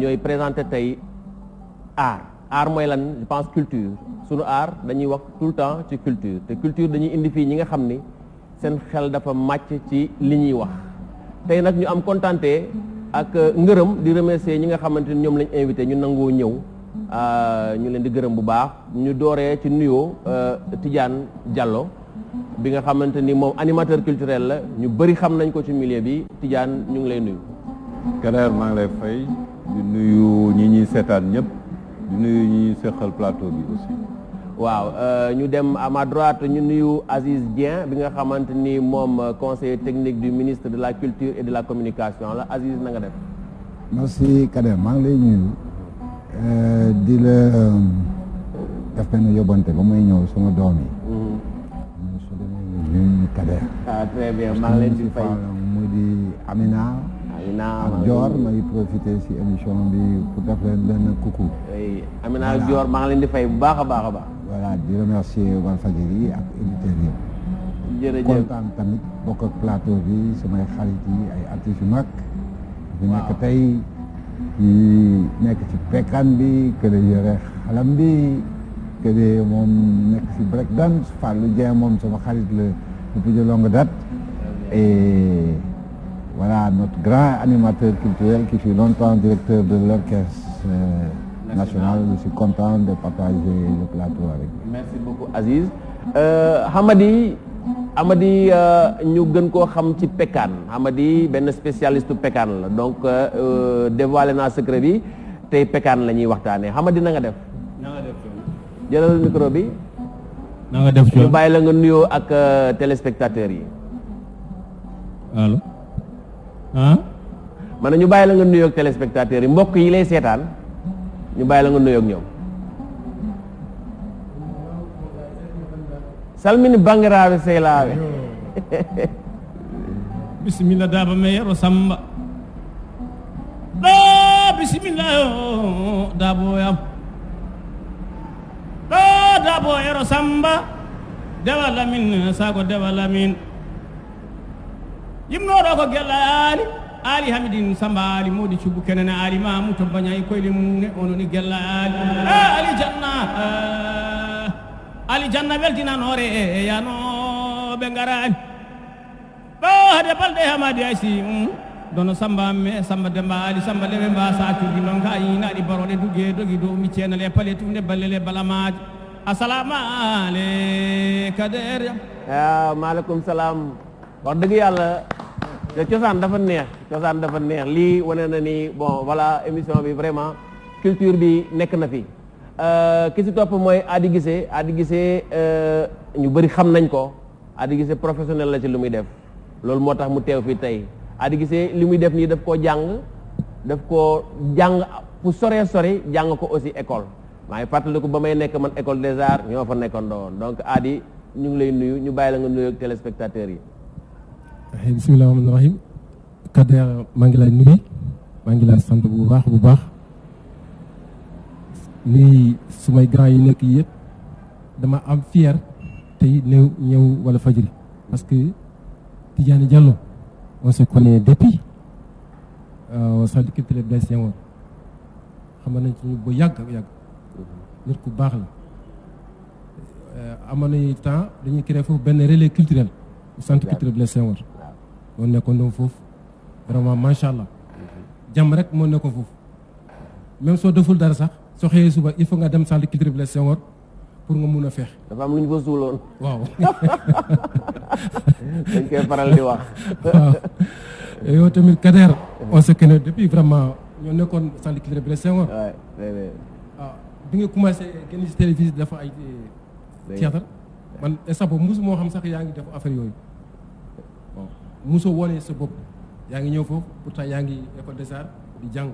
ñooy présenté tey art mooy lan je pense culture sunu art dañuy wax tout le temps ci culture te culture dañuy indi fii ñi nga xam ni seen xel dafa màcc ci li ñuy wax tey nag ñu am contenté ak ngërëm di remercier ñi nga xamante ni ñoom lañ invité ñu nangoo ñëw ñu leen di gërëm bu baax ñu dooree ci nuyoo Tidiane Diallo bi nga xamante ni moom animateur culturel la ñu bëri xam nañ ko ci milieu bi Tidiane ñu ngi lay nuyu. Kader maa ngi lay fay di nuyu ñi ñuy seetaan ñëpp di nuyu ñi ñuy seqal plateau bi aussi. waaw ñu dem à ma droite ñu nuyu Aziz Dieng bi nga xamante ni moom conseiller technique du ministre de la culture et de la communication la Aziz na nga def. merci Kader maa ngi lay nuyu di la def benn yóbbante ba muy ñëw sama doom yi. su demee nuyu Kader. Très bien maa ngi leen di fay mu di Amina. ak Dior may profité si émission bi pour def leen benn coucou. Amina ak Dior maa ngi leen di fay bu baax a baax a baax. voilà di remercier Walfadjri ak éditeurs yi. jërëjëf kontaan tamit bokk ak plateau bi samay xarit yi ay artistes yu mag. di nekk tey di nekk ci pekkan bi kële yore xalam bi kële moom nekk ci break dance Fallou Dieng moom sama xarit la depuis de longue date. et voilà notre grand animateur culturel qui fut longtemps directeur de l'orchestre national. Je suis content de partager le plateau avec vous. Merci beaucoup Aziz. Hamady ñu gën koo xam ci Pekkan Hamady benn spécialiste Pekkan la donc dévoilé naa secret bi tey Pekkan la ñuy waxtaanee Hamady na nga def. na nga def jëlal micro bi. na nga def ñu bàyyi la nga nuyoo ak téléspectateurs yi. allo. ah. ma ne ñu bàyyi la nga nuyoo ak téléspectateurs yi mbokk yi lay seetaan ñu bàyyi la nga nuyoo ak ñoom. salmini bangiraaɓe sehlaaɓe bisimilla daaba meyero samba ɗo bisimilla daaboyam ɗo daaboyero samba dewalamin sago dewalamin yimnoɗo ko gella ali hamidine samba ali modi cubu kenene ali mamou to bañayi koyle mum ne ononi gella ali janna ali janna weltinanore yanoɓe garani ɗo hade balɗe hamadi aysi dono samba me samba demba ali samba leɓe mbasa curdi noon ka yinaɗi baroɗe dugue dogi dow miccenale paale tufde ballele balamaji assalamu aleykader maaleykum salaam wax dëgg yàlla cosaan dafa neex lii wane na ni bon voilà émission bi vraiment culture bi nekk na fi ki si topp mooy Adi Guissé ñu bëri xam nañ ko Adi Guissé professionnel la ci lu muy def loolu moo tax mu teew fii tey Adi Guissé li muy def nii daf koo jàng fu soree sori jàng ko aussi école maa ngi fàttaliku ba may nekk man école des arts ñoo fa nekkoon doon donc Adi ñu ngi lay nuyu ñu bàyyi la nga nuyu ak téléspectateurs yi. bismillah rahmaani rahim Kader maa ngi lay nuyu maa ngi lay sant bu baax nuyu sumay grand yi nekk yëpp dama am fier tey ñëw Walfadjri parce que Tidiane Diallo on se connaît depuis au centre culturel Blaise Senghor xam nañ ci bu yàgg nit ku baax la amoon nañu temps dañuy créer foofu benn relais culturel au centre culturel Blaise Senghor moo nekkoon doon foofu vraiment macha allah jàmm rek moo nekkoon foofu même soo deful dara sax soo xëyee suba il faut nga dem centre culturel Blaise Senghor pour nga mun a feex. dafa am lu ñu fa suuloon. waaw. dañ koy faral di wax. waaw yow tamit Kader on se connaît depuis vraiment ñoo nekkoon centre culturel Blaise Senghor. waaw bi nga commencé génn ci télévision dafa ay théâtre man instant boobu mosu moo xam sax yaa ngi def affaire yooyu bon mosoo wone sa bopp yaa ngi ñëw foofu pourtant yaa ngi école des arts di jàng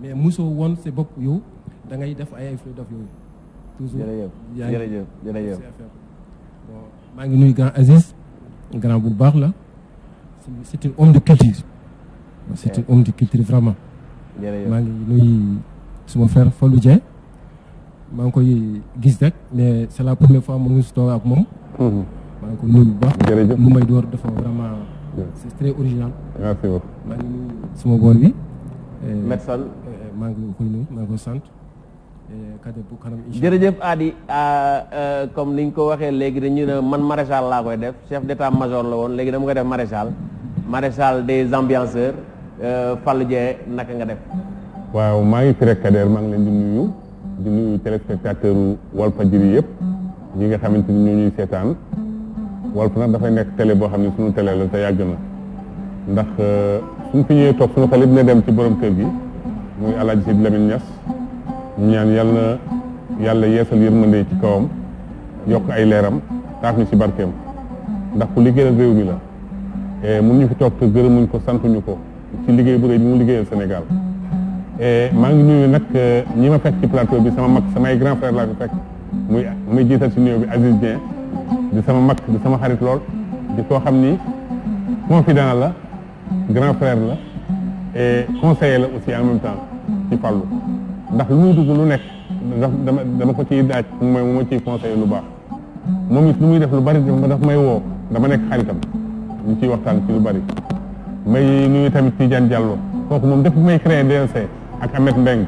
mais mosoo woon sa bopp yow da ngay def ay affaire def yooyu. toujours jërëjëf bon maa ngi nuyu grand Aziz grand bu baax la c'est un homme de culture. c'est un homme de culture vraiment. maa ngi nuyu suma frère Fallou Dieng maa ngi koy gis rek mais c'est la première fois mu ngi si toog ak moom. maa ngi ko nuyu bu baax. jërëjëf lu may door dafa vraiment c'est très original. merci beaucoup. maa ngi nuyu suma boor bi. maa ngi koy nuyu maa ngi koy sant Kader bu kanam incha jërëjëf Adi comme niñ ko waxee léegi dañu ne man maréchal laa koy def chef d'état-major la woon léegi dama koy def maréchal des ambianceurs Fallou Dieng naka nga def. waaw maa ngi fi rek Kader maa ngi leen di nuyu téléspectateur Walfadjri yëpp ñi nga xamante ni ñoo ñuy seetaan Walf nag dafay nekk télé boo xam ne suñu télé la te yàgg na ndax suñ fi ñëwee toog suñu xel dina dem ci borom kër gi muy El Hadj Sidy Lamine Niass ñu ñaan yàlla yeesal yërmande ci kawam yokk ay leeram taaf ñu ci barkeem ndax ku liggéeyal réew mi la mun ñu fi toog te gërëmuñ ko santuñu ko ci liggéey bu rëy bi mu liggéeyal Sénégal maa ngi nuyu nag ñi ma fekk ci plateau bi sama mag samay grand frère laa fi fekk muy jiital ci nuyoo bi Aziz Dieng di sama mag di sama xarit lool di koo xam ni confident la grand frère la et conseiller la aussi en même temps ci Fallou ndax lu muy dugg lu nekk dama ko ciy daaj mooy mu ma ciy conseiller lu baax moom it lu muy def lu bari daf may woo dama nekk xaritam ñu ciy waxtaan ci lu bari may nuyu tamit Tidiane Diallo kooku moom def may créer DLC ak Ahmed Mbeng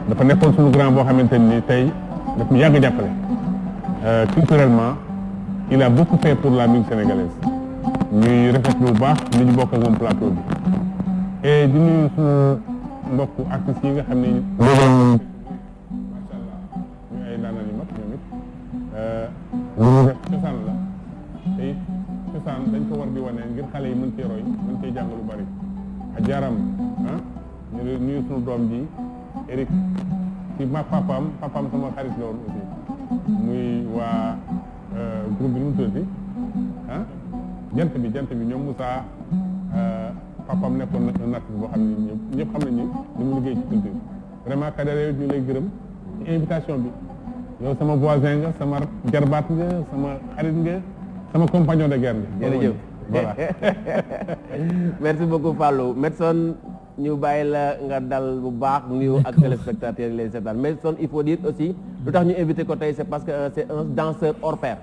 dafa nekkoon suñu grand boo xamante ni tey daf ñu yàgg jàppale culturellement il a beaucoup fait pour la musique sénégalaise ñuy rafetlu bu baax li ñu bokk ak moom plateau bi et di nuyu suñu mbokku artistes yi nga xam ne macha allah ñu ay daanal yu mag ñoom it lu ñu def cosaan la te it cosaan dañ ko war di wane ngir xale yi mën cee roy mën cee jàng lu bari a jaaram ñu nuyu suñu doom ji Eric ci ma papaam sama xarit la woon aussi muy waa groupe bi nu mu tuddati jant bi ñoom Moussa papaam nekkoon nag un artiste boo xam ne ñëpp xam nañu li mu liggéey ci culture vraiment Kader yow ñu lay gërëm ci invitation bi yow sama voisin nga sama jarbaat nga sama xarit nga sama compagnon de guerre nga. jërëjëf voilà. merci beaucoup Fallou Medson ñu bàyyi la nga dal bu baax nuyu ak téléspectateurs yi lay seetaan Medson il faut dire aussi lu tax ñu invité ko tey c'est parce que c'est un danseur hors pair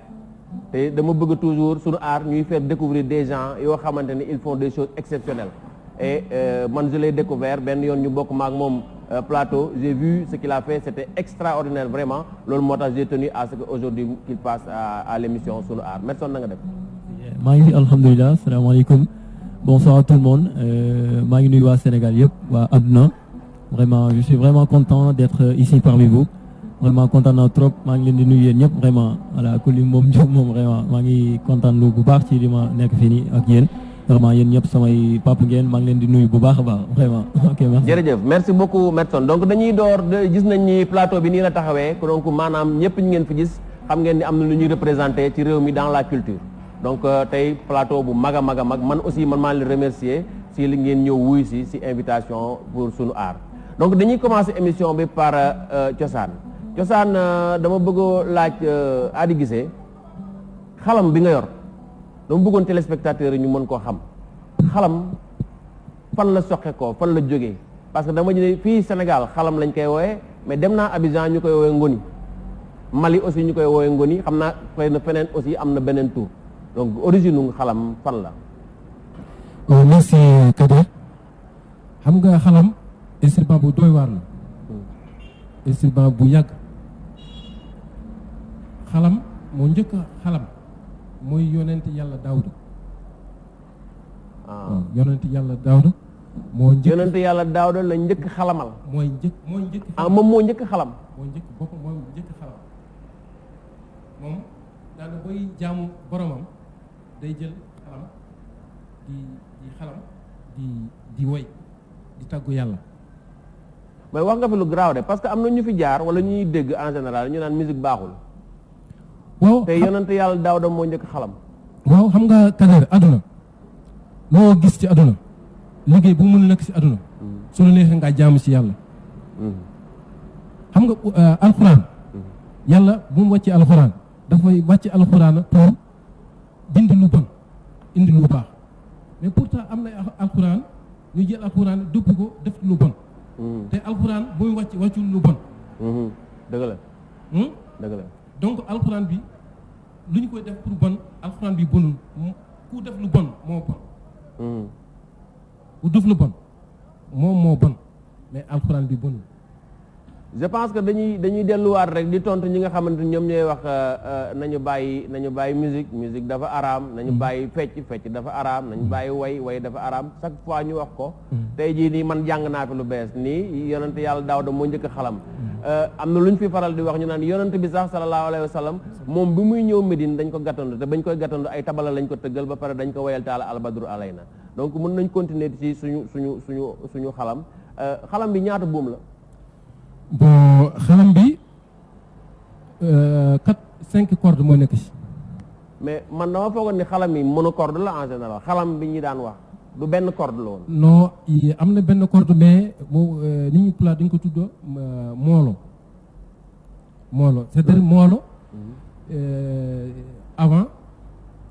te dama bëgg toujours suñu art ñuy faire découvrir des gens yoo xamante ni ils font des choses exceptionnelles et man je l'ai découvert benn yoon ñu bokk maak moom plateau j'ai vu ce qu'il a fait c'était extraordinaire vraiment loolu moo tax j'ai tenu à ce que aujourd'hui qu'il passe à l'émission suñu art Medson na nga def. maa ngi fi alhamdulilah salaamaaleykum bonsoir à tout le monde maa ngi nuyu waa Sénégal yëpp waa àdduna vraiment je suis vraiment content d'être ici parmi vous vraiment kontaan naa trop maa ngi leen di nuyu yéen ñëpp vraiment voilà ku lim moom Diop moom vraiment maa ngi kontaan lu bu baax ci li ma nekk fii nii ak yéen vraiment yéen ñëpp samay papa ngeen maa ngi leen di nuyu bu baax a baax vraiment ok merci. jërëjëf merci beaucoup Medson donc dañuy door gis nañ ni plateau bi nii la taxawee donc maanaam ñëpp ñu ngeen fi gis xam ngeen ni am na lu ñuy représenté ci réew mi dans la culture donc tey plateau bu mag a mag man aussi man maa leen remercier si li ngeen ñëw wuy si invitation pour sunu art donc dañuy commencer émission bi par cosaan dama bëggoo laaj Adi Guissé xalam bi nga yor dama bëggoon téléspectateurs yi ñu mën koo xam xalam fan la soqe ko fan la jógee parce que dama ne fii Sénégal xalam lañ koy wooye mais dem naa Abidjan ñu koy wooye ngoni Mali aussi ñu koy wooye ngoni xam naa xëy na feneen aussi am na beneen tur donc origine u xalam fan la. merci Kader xam nga xalam instrument bu doy waar la instrument bu yàgg xalam moo njëkk xalam mooy yonent yàlla Daawuda yonent yàlla Daawuda moo njëkk yonent yàlla Daawuda la njëkk xalamal mooy njëkk moom moo njëkk xalam moo njëkk boppam mooy njëkk xalam moom daana booy jaamu boromam day jël xalam di xalam di woy di tàggu yàlla. mais wax nga fi lu garaaw de parce que am na ñu fi jaar wala ñuy dégg en général ñu naan musique baaxul. waaw te yonent yàlla Daawuda moo njëkk xalam. waaw xam nga Kader àdduna loo gis ci àdduna liggéey bu mën nekk ci àdduna su la neexee ngaa jaamu ci yàlla. xam nga alxuraan yàlla bu mu wàccee alxuraan dafay wàcce alxuraan pour dindi lu bon indi lu baax mais pourtant am na alxuraan ñu jël alxuraan dëpp ko def lu bon. te alxuraan booy wàccul lu bon. dëgg la. dëgg la donc alxuraan bi lu ñu koy def pour bon alxuraan bi bonul ku def lu bon moo bon. ku def lu bon moom moo bon mais alxuraan bi bon. je pense que dañuy delluwaat rek di tontu ñi nga xamante ñoom ñooy wax nañu bàyyi musique dafa araam nañu bàyyi fecc dafa araam nañu bàyyi way dafa araam chaque fois ñu wax ko tey jii nii man jàng naa fi lu bees nii yonent yàlla Daawuda moo njëkk xalam am na lu ñu fi faral di wax ñu naan yonent bi sax sallallahu alayhi wa sallam moom bi muy ñëw Médine dañ ko gàttandu te bañ koy gàttandu ay tabala lañ ko tëggal ba pare dañ ko wayal taala albadru alayna donc mën nañ continuer ci suñu xalam bi ñaata buum la. bon xalam bi 4-5 cordes moo nekk ci. mais man dama foogoon ni xalam yi monocorde la en général xalam bi ñi daan wax du benn corde la woon. non am na benn corde mais moo ni ñu pulaar dañ ko tudd moolo c'est-à-dire moolo avant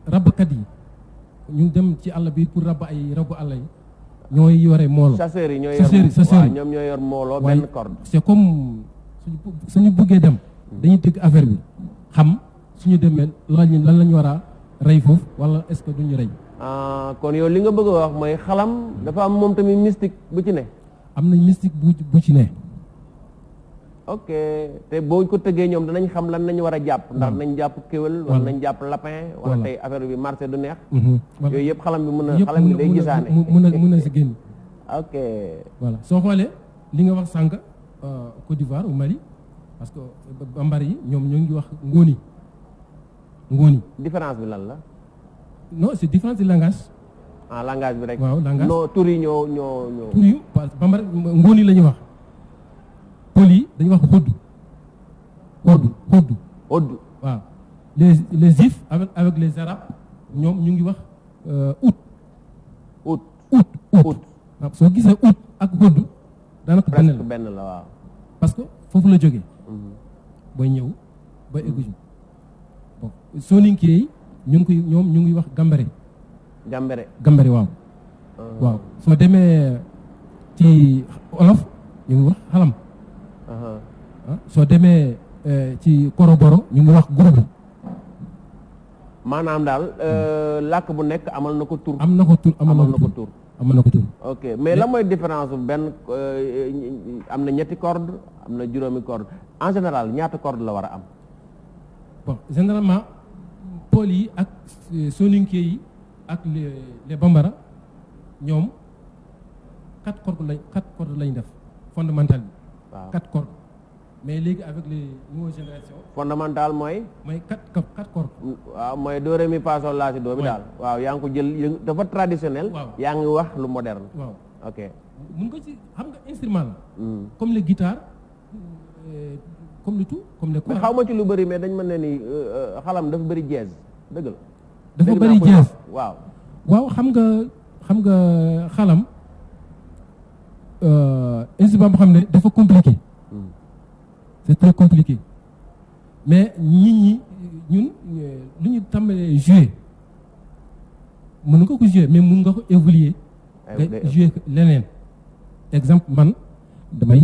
rabkat yi ñu dem ci àll bi pour rabb ay rabu àll yi. ñooy yore moolo chasseurs yi ñoom ñooy yor moolo benn corde. c'est comme suñu buggee dem dañuy dégg affaire bi xam suñu demee lan la ñu war a rey foofu wala est-ce que duñu rey. kon yow li nga bëgg a wax mooy xalam dafa am moom tamit mystique bu ci ne. am na mystique bu ci ne. ok te boo ko tëggee ñoom danañ xam lan nañu war a jàpp. ndax nañ jàpp kéwél wala nañ jàpp lapin. wala tey affaire bi marché du neex. yooyu yëpp xalam bi xalam bi day gisaane. mën na si génn. ok voilà soo xoolee li nga wax sànq Côte d'Ivoire ou Mali parce que bambara yi ñoom ñoo ngi wax ngóoni. différence bi lan la. non c'est différence de langage. langage bi rek. waaw langage non tur yi ñoo. tur yi parce que bambara ngóoni la ñuy wax. pël yi dañuy wax xoddu. waaw les juifs avec les arabes ñoom ñu ngi wax ut. waaw soo gisee ut ak xoddu daanaka benn la waaw. parce que foofu la jógee. booy ñëw ba eggu ci bon soninké yi ñu ngi wax gambare waaw. waaw soo demee ci olof ñu ngi wax xalam. soo demee ci koroboro ñu ngi wax gurgu. maanaam daal làkk bu nekk amal na ko tur. amal na ko tur. ok mais la mooy différence benn am na ñetti corde am na juróomi corde en général ñaata corde la war a am. bon généralement pël yi ak soninké yi ak les bambara ñoom 4 cordes lañ def fondamental bi. waaw 4 cordes mais léegi avec les nouvelles générations. fondamental mooy. 4 cordes. waaw mooy do ré mi fa sol la si do bi daal. waaw yaa ngi ko jël dafa traditionnel. waaw yaa ngi wax lu moderne. waaw ok. mun nga ci xam nga instrument la. comme les guitares comme le tout comme les. mais xaw ma ci lu bëri mais dañ mën ne ni xalam dafa bëri jazz dëgg la. dafa bëri jazz waaw. waaw xam nga xalam. instrument boo xam ne dafa compliqué. c'est très compliqué mais ñun lu ñu tàmbalee jouer mën nga ko jouer mais mën nga ko évoluer nga jouer leneen exemple man damay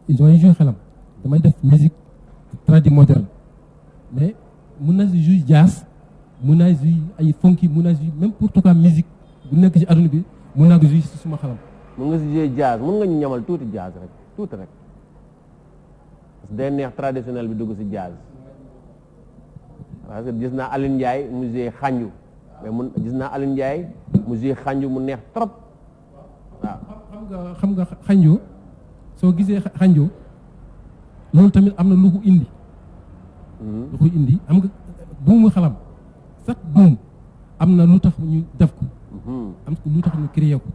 jouer xalam damay def musique traditionnelle moderne mais mën naa si jouer jazz mën naa jouer ay funky mën naa jouer même pour tout cas musique bu nekk ci àdduna bi mën naa ko jouer si suma xalam. mën nga si jouer jazz mën nga ñu ñamal tuuti jazz rek tuuti rek. day neex traditionnel bi dugg ci jazz parce que gis naa Aline Ndiaye mu joué xànju mais gis naa Aline Ndiaye mu joué xànju mu neex trop waaw. xam nga xànju soo gisee xànju loolu tamit am na lu ko indi. lu ko indi am nga buumu xalam sax buum am na lu tax ñu def ko. am lu tax ñu créé ko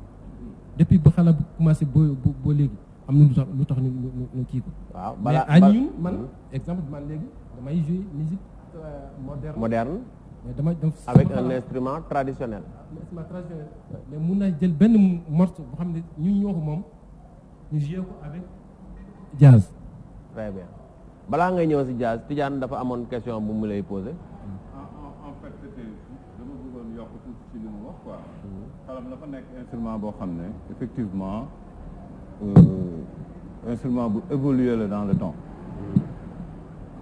depuis ba xala bu commencé boo léegi. am na lu tax ñu kii ko. waaw mais à ñun man exemple man léegi damay jouer musique moderne. mais dama def avec un instrument traditionnel. mais mun naa jël benn morceau boo xam ne ñun ñoo ko moom ñu jouer ko avec jazz. très bien balaa ngay ñëw si jazz Tidiane dafa amoon question bu mu lay poser. en fait c'était dama bëggoon yokk tuuti ci li mu wax quoi. xalam dafa nekk instrument boo xam ne effectivement. instrument bu évolué la dans le temps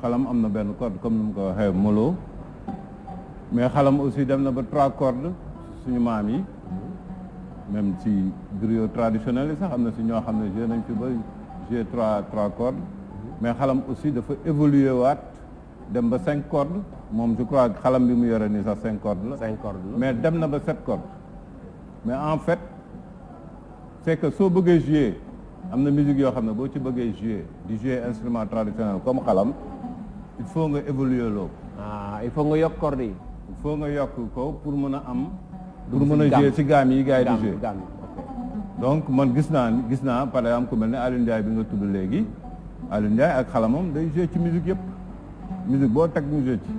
xalam am na benn corde comme ni mu ko waxee molo mais xalam aussi dem na ba 3 cordes suñu maam yi même ci griot traditionnel yi sax am na si ñoo xam ne joué nañ fi ba joué trois cordes mais xalam aussi dafa évoluer waat dem ba 5 cordes moom je crois xalam bi mu yore nii sax 5 cordes la. 5 cordes la mais dem na ba 7 cordes mais en fait c'est que soo bëggee jouer am na musique yoo xam ne boo ci bëggee jouer di jouer instrument traditionnel comme xalam il faut nga évoluer loo. il faut nga yokk cordes yi. il faut nga yokk ko pour mën a am. pour mën a jouer ci gamme yi gars yi di jouer. donc man gis naa par exemple ku mel ne Aliou Ndiaye bi nga tudd léegi Aliou Ndiaye ak xalamam day jouer ci musique yëpp musique boo teg mu jouer ci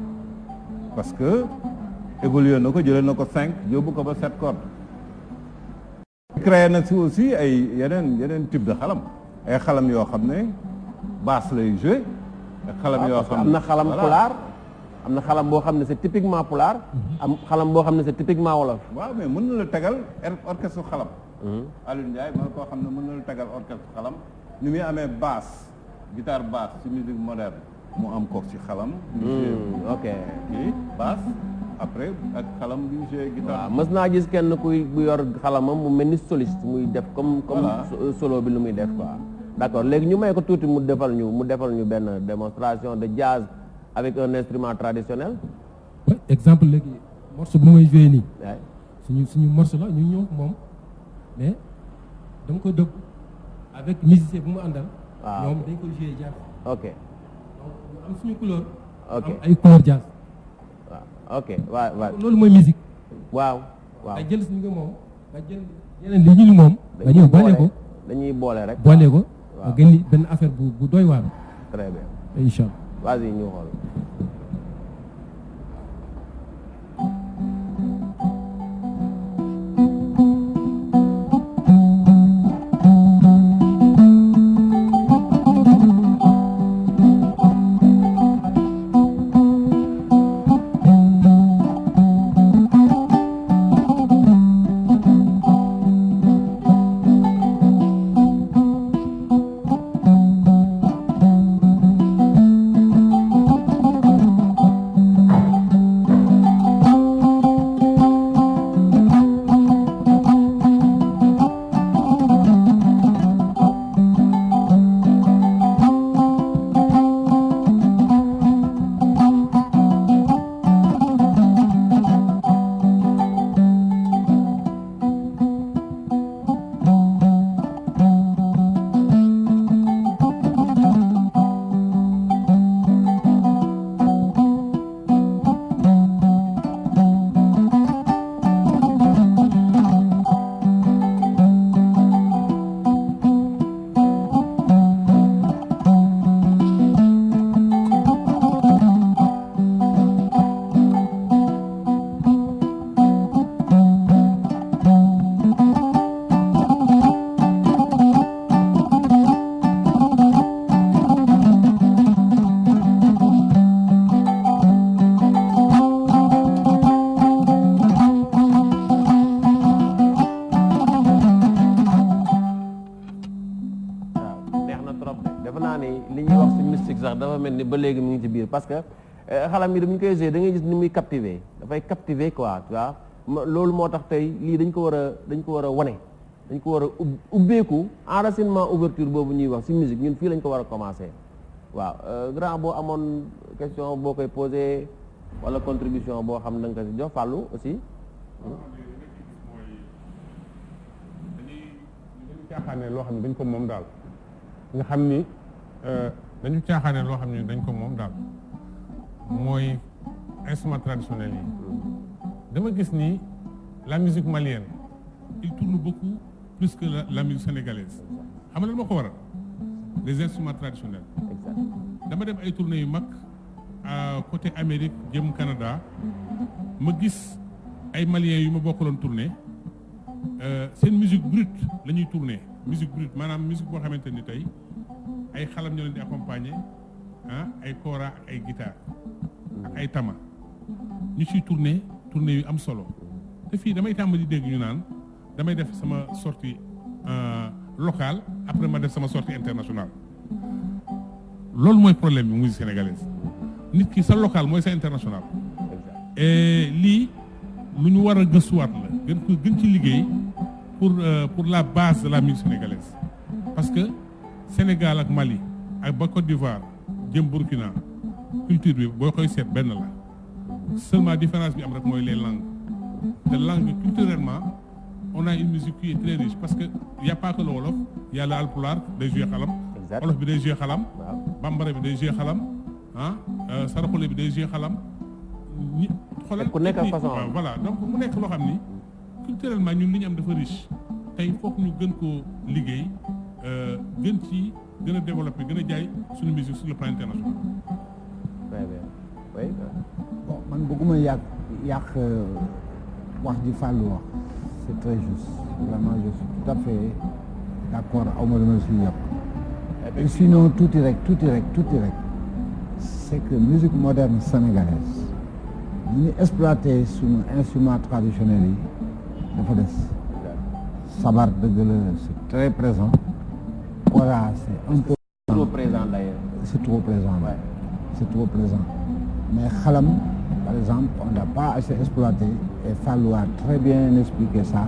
parce que évoluer na ko jëlee na ko 5 yóbbu ko ba 7 cordes. créé na si aussi ay yeneen type de xalam ay xalam yoo xam ne basse lay jouer ak xalam yoo xam ne am na xalam pulaar am na xalam boo xam ne c'est typiquement pulaar am xalam boo xam ne c'est typiquement wolof. waaw mais mën na la tegal orchestre xalam. Aliou Ndiaye mooy koo xam ne mën na la tegal orchestre xalam ni muy amee basse guitare basse ci musique moderne mu am ko ci xalam. ok kii basse après ak xalam bi jouer guitare. waaw mës naa gis kenn kuy bu yor xalamam mu mel ni soliste muy def comme solo bi lu muy def quoi. d'accord léegi ñu may ko tuuti mu defal ñu benn démonstration de jazz avec un instrument traditionnel. exemple léegi morceau bu may joué nii. suñu morceau la ñu ñëw moom mais dama ko dëbb avec musicien bu mu àndal. waaw ñoom dañ ko joué jazz. ok donc ñu am suñu couleur. ok am ay couleur jazz. waaw ok waaw. loolu mooy musique. waaw. nga jël suñu nga moom nga jël yeneen li ñu moom. nga ñëw boole ko dañuy boole rek. boole ko. nga gën benn affaire bu doy waar. très bien. incha allah. vas-y ñu xool. ba léegi mu ngi ci biir parce que xalam yi dañu koy jouer da ngay gis ni muy captiver dafay captiver quoi tu vois loolu moo tax tey lii dañ ko war a wane dañ ko war a ubbeeku enracinement ouverture boobu ñuy wax ci musique ñun fii lañ ko war a commencer waaw grand boo amoon question boo koy poser wala contribution boo xam na nga ko ci jox Fallou aussi. dañu caaxaane loo xam ne dañ ko moom daal nga xam ni dañu caaxaane loo xam ne dañ ko moom daal mooy instrument traditionnel yi dama gis ni la musique malienne il tourne beaucoup plus que la musique sénégalaise xam nga lan moo ko waral les instruments traditionnels dama dem ay tournées yu mag côté Amérique jëm Canada ma gis ay maliens yu ma bokkaloon tournée seen musique brute la ñuy tourner musique brute maanaam musique boo xamante ni tey ay xalam ñoo leen di accompagner ay kora ak ay guitare ak ay tama ñu ciy tourner yu am solo te fii damay tàmm di dégg ñu naan damay def sama sortie locale après ma def sama sortie internationale loolu mooy problème bi musique sénégalaise nit ki sa local mooy sa international et lii lu ñu war a gëstuwaat la gën ci liggéey pour la base de la musique sénégalaise parce que Sénégal ak Mali ak ba Côte d'Ivoire jëm Burkina culture bi boo koy seet benn la seulement différence bi am rek mooy les langues te langue culturellement on a une musique qui est très riche parce que y a pas que le wolof y a le alpulaar day jouer xalam wolof bi day jouer xalam bambara bi day jouer xalam saraxule bi day jouer xalam ñi xoolal ku nekk façon voilà donc mu nekk loo xam ni culturellement ñun li ñu am dafa riche tey foog ñu gën koo liggéey gën ci gën a développé gën a jaay suñu musique sur le plan international. oui bon man bëgguma yàq wax ji Fallou wax c'est très juste vraiment je suis tout à fait d'accord aw ma dama si yàq et sinon tuuti rek c'est que musique moderne sénégalaise li ñu exploité suñu instruments traditionnels yi dafa des sabar dëgg la c'est très présent voilà c'est un peu trop présent d'ailleurs c'est trop présent ouais. C'est trop présent mais xalam par exemple on n'a pas assez exploité et Fallou a très bien expliqué ça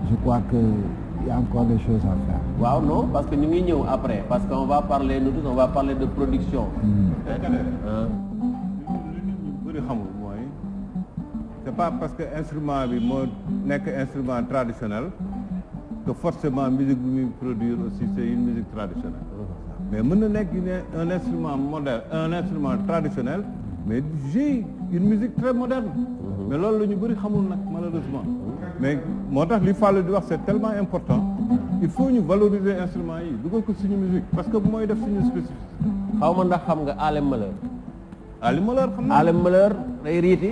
je crois que il y a encore des choses à faire. waaw non parce que ñu ngi ñëw après parce qu'on va parler nous tous on va parler de production. li nit ñu bëri xamul mooy c'est pas parce que instrument bi moo nekk instrument traditionnel que forcément musique bi muy produire aussi c'est une musique traditionnelle. mais mën na nekk un instrument moderne un instrument traditionnel mais j'ai une musique très moderne. mais loolu la ñu bëri xamul nag malheureusement. mais moo tax li Fallou di wax c'est tellement important il faut ñu valoriser instruments yi dugal ko suñu musique parce que mooy def suñu spécificité. xaw ma ndax xam nga Alem Malheur. Alem Malheur xam naa. Alem Malheur day riiti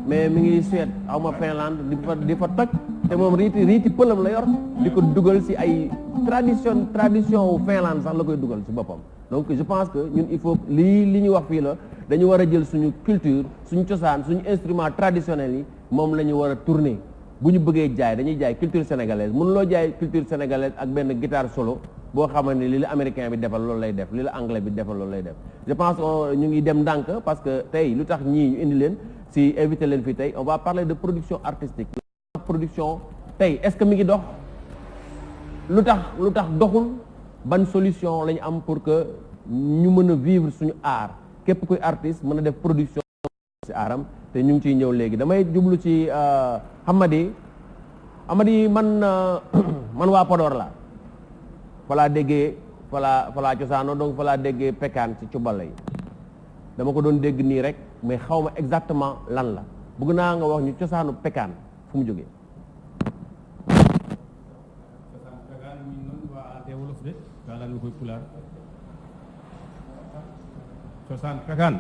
mais mi ngi Suède xaw ma Finlande di fa toj te moom riiti pëlam la yor di ko dugal si ay tradition wu Finlande sax la koy dugal si boppam. donc je pense que ñun il faut li ñu wax fii la dañu war a jël suñu culture suñu cosaan suñu instrument traditionnel yi moom la ñu war a tourner bu ñu bëggee jaay dañuy jaay culture sénégalaise mënuloo jaay culture sénégalaise ak benn guitare solo boo xamante ni li la américain bi defal loolu lay def li la anglais bi defal loolu lay def je pense que ñu ngi dem ndànk parce que tey lu tax ñii ñu indi leen si invité leen fii tey on va parler de production artistique production tey est-ce que mi ngi dox lu tax doxul ban solution la ñu am pour que ñu mën a vivre suñu art képp kuy artiste mën a def production si aaram te ñu ngi ciy ñëw léegi damay jublu ci Amady man waa Podor la falaa déggee falaa cosaano donc falaa déggee pekaan ci cubala yi dama ko doon dégg nii rek mais xaw ma exactement lan la bëgg naa nga wax ñu cosaanu pekaan fu mu jógee cosaan pekaan min noon waa de wolof de galanmi koye pulaar cosaan pekaan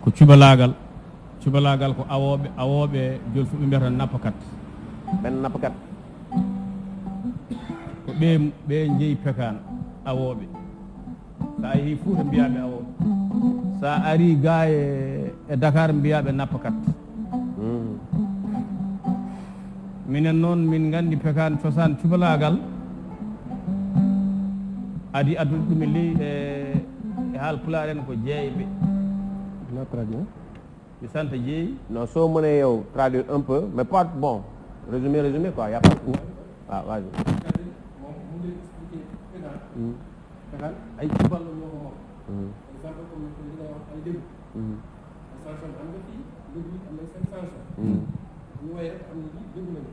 ko cubalaagal ko awooɓe joni fof ɓe mbiyata nappakat benn nappakat ko ɓe jeeyi pekaan awooɓe sa yeehi Fuuta mbiyaɓe awooɓe sa ari ga e Dakar mbiyaɓe nappakat minen noon min gandi pekaan cosaan cubalaagal adi addude ɗum e ley e haal pulaar en ko jeeyɓe no traduire mi santa jeeyi non soo mënee yow traduire un peu mais pas bon résumé quoi y a pas vas-y pekaan ay cubal la ñoo ko moom exemple comme li ngay wax ay lébu chanson am nga fii lébu yi am nañ seen chanson ñu woy rek am na lii lébu lañu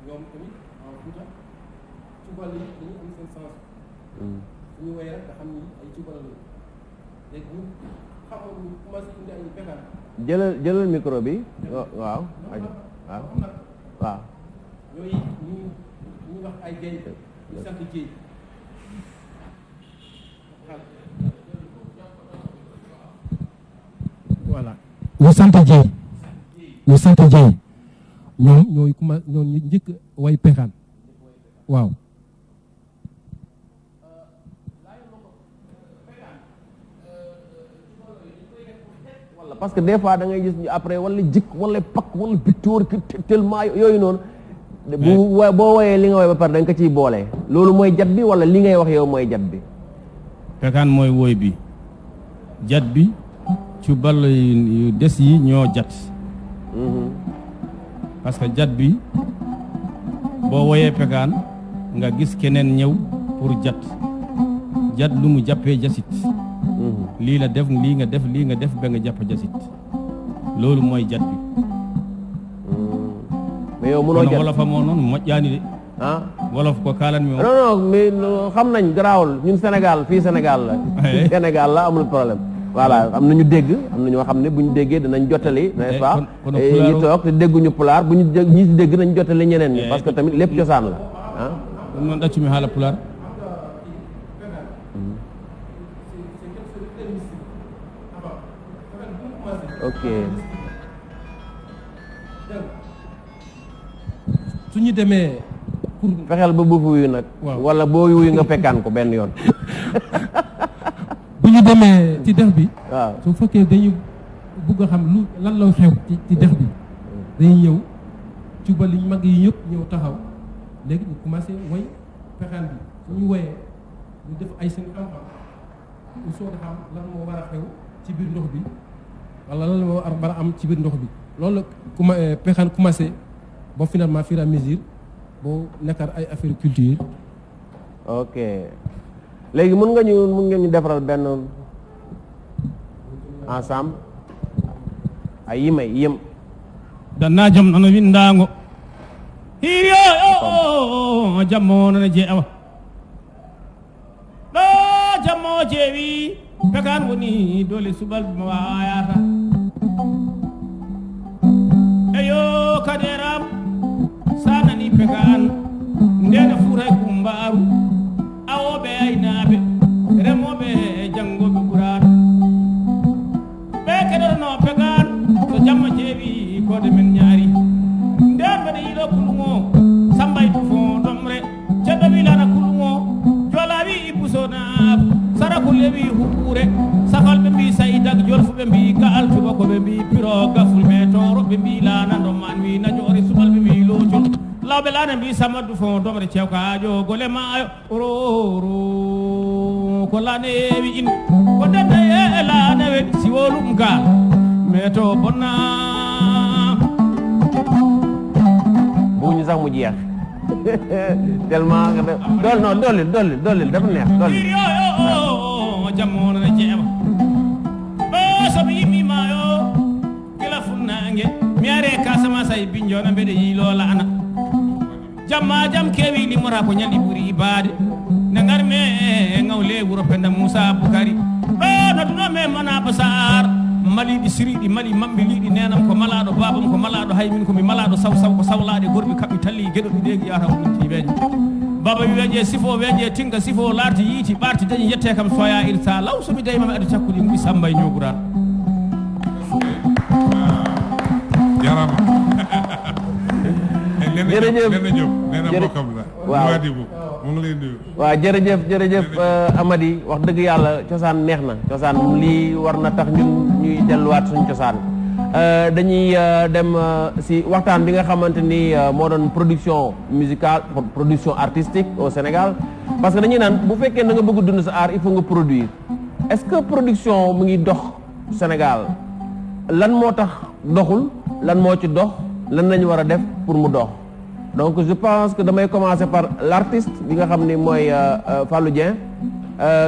ñoom tamit en Fuuta cubal yi dañu am seen chanson suñu woy rek nga xam ni ay cubal lañu léegi ñu xamoon ñu commencé indi ay pekaan jëlal micro bi waaw yooyu ñu wax ay jeey ñu sant jeey voilà ñu sant jeey ñoom ñooy commencé ñoom ñu njëkk way pekaan waaw parce que des fois da ngay gis après wala jik wala pakk wala bittóor tellement yooyu noonu boo woyee li nga woy ba pare da nga ko ciy boole loolu mooy jat bi wala li ngay wax yow mooy jat bi pekaan mooy woy bi jat bi ci ball yu des yi ñoo jat parce que jat bi boo woyee pekaan nga gis keneen ñëw pour jat lu mu jàppee jasit lii la def lii nga def ba nga jàpp jasit loolu mooy jat bi mais yow mënoo jat wolof moo noonu moƴƴaani de ah wolof ko kaalan mi non mais xam nañ garaawul ñun Sénégal fii Sénégal la Sénégal la amul problème voilà am nañu dégg am na ñoo xam ne bu ñu déggee danañ jottali n'est-ce pas ñi toog te dégguñu pulaar bu ñu ñi si dégg nañ jottali ñeneen ñi parce que tamit lépp cosaan la ah ɗum noon ɗaccumi haala pulaar ok su ñu demee pour fexeel ba buufu wuyu nag wala boo wuyu nga pekkaan ko benn yoon bu ñu demee ci dex bi waaw su fekkee dañu bugg a xam lu lan la xew ci dex bi dañuy ñëw cubal yi mag yi ñëpp ñëw taxaw léegi ñu commencé woy pexaan bi su ñu woyee ñu def ay seen xam-xam ñu soog a xam lan moo war a xew ci biir ndox bi wala lan moo war a am ci biir ndox bi loolu pexaan commencé ba finalement fur et à mesure boo nekkar ay affaire culture. ok léegi mun ngeen ñu defaral benn ensemble ay yim danna jam nono windaango hiiri o jammo nana jeewa ɗo jammo jeewi pekan woni dole subal mo wayata eyo kaderam sanani pekan ndena fuuray kumbaaru awoɓe aynaaɓe remoɓe janngoɓe ɓuraano ɓe keɗotono pekan so jamma jeewi kode men ñaari nden mbeɗa yiiɗo kulumo sambay tufon ɗomre ceɗɗo wilana kulumo joola wi ibbusonaabu sara ko lewi huɓɓure safal ɓe mbi sayidak jolfu ɓe mbi gaal tuba ko ɓe mbi piro gaful ɓe toro ɓe mbi lanando man wi najoore sumal ɓe mbi loocol lawɓe laana mbi samaddu fon domre cewkajo gole maayo roro ko laanewi inde ko debde e laanewe siwolum gaal mais to bonna buñu sax mu jeex tellement dollil dafa neex dollil jammo nana jeeɓa ɓo somi yimmimayo gila funnangue mi are Casamance ay binjona mbeɗa yiilo laana jamma jam kewi limora ko ñalli ɓuuri ibade nde garmi e ngawle wuro penda Moussa Boukari ɗo noddunomi Manaba Sar maliɗi siriɗi mali mambiliɗi nenam ko malaɗo babam ko malaɗo haymin komi malaɗo saw ko sawlaɗe gorɓe kaɓɓi talli gueɗoɗi ɗegi yata ko ɗum tiɓeje baba wi weeje sifo weeje tinga sifo larti yiiti ɓarti dañi yette kam soya irta law somi daymami adi cakkudi mbi Samba e ñogural jarama jërëjëf waaw jërëjëf Amady wax dëgg yàlla cosaan neex na cosaan lii war na tax ñun ñuy delluwaat suñu cosaan dañuy dem si waxtaan bi nga xamante ni moo doon production musicale production artistique au Sénégal parce que dañuy naan bu fekkee da nga bëgg dund sa art il faut nga produire est-ce que production mu ngi dox Sénégal lan moo tax doxul lan moo ci dox lan lañu war a def pour mu dox donc je pense que damay commencer par l'artiste bi nga xam ni mooy Fallou Dieng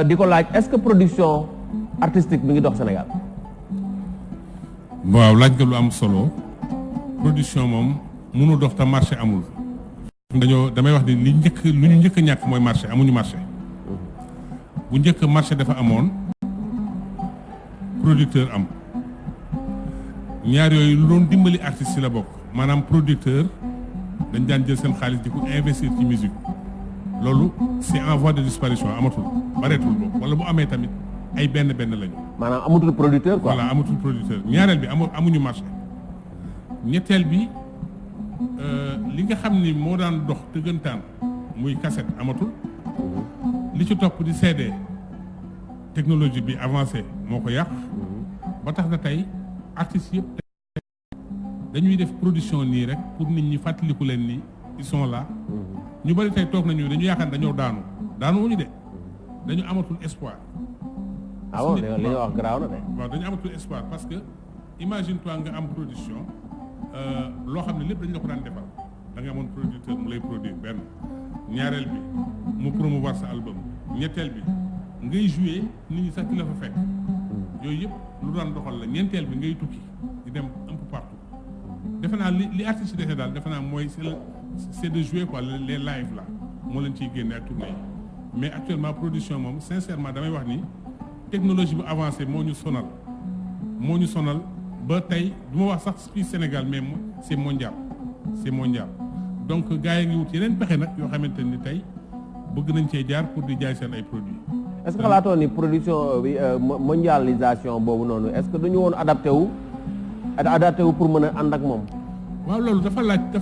di ko laaj est-ce que production artistique bi ngi dox Sénégal. waaw laaj nga lu am solo production moom mënu dox te marché amul. damay wax ni lu ñu njëkk a ñàkk mooy marché amuñu marché bu njëkk marché dafa amoon producteur am ñaar yooyu lu doon dimbali artistes yi la bokk maanaam producteur. dañ daan jël seen xaalis di ko investir ci musique loolu c'est en voie de disparition amatul bareetul boobu wala bu amee tamit ay benn lañu. maanaam amatul producteur quoi. voilà amatul producteur ñaareel bi amuñu marché ñetteel bi li nga xam ni moo daan dox dëggantaan muy cassette amatul li ci topp di CD technologie bi avancé moo ko yàq ba tax na tey artistes yëpp. dañuy def production nii rek pour nit ñi fàttaliku leen ni ils sont là ñu bari tey toog nañu dañu yaakaar dañoo daanu wuñu de dañu amatul espoir. ah bon li nga wax garaaw na de. waaw dañu amatul espoir parce que imagine toi nga am production loo xam ne lépp dañ la ko daan defal da nga amoon producteur mu lay produire benn ñaareel bi mu promouvoir sa album ñetteel bi ngay jouer nit ñi sax ki la fa fekk yooyu yëpp lu daan doxal la ñeenteel bi ngay tukki di dem un peu partout defe naa li artiste yi defee daal defe naa mooy c'est de jouer quoi les live là moo leen ciy génne ak tournée yi mais actuellement production moom sincèrement damay wax ni technologie bu avancée moo ñu sonal ba tey du ma wax sax fii Sénégal mais c'est mondial donc gars yi ngi wut yeneen pexe nag yoo xamante ni tey bëgg nañ cee jaar pour di jaay seen ay produits. est-ce que xalaatoo ni production bi mondialisation boobu noonu est-ce que dañu woon adapté wu pour mën a ànd ak moom. waaw loolu dafa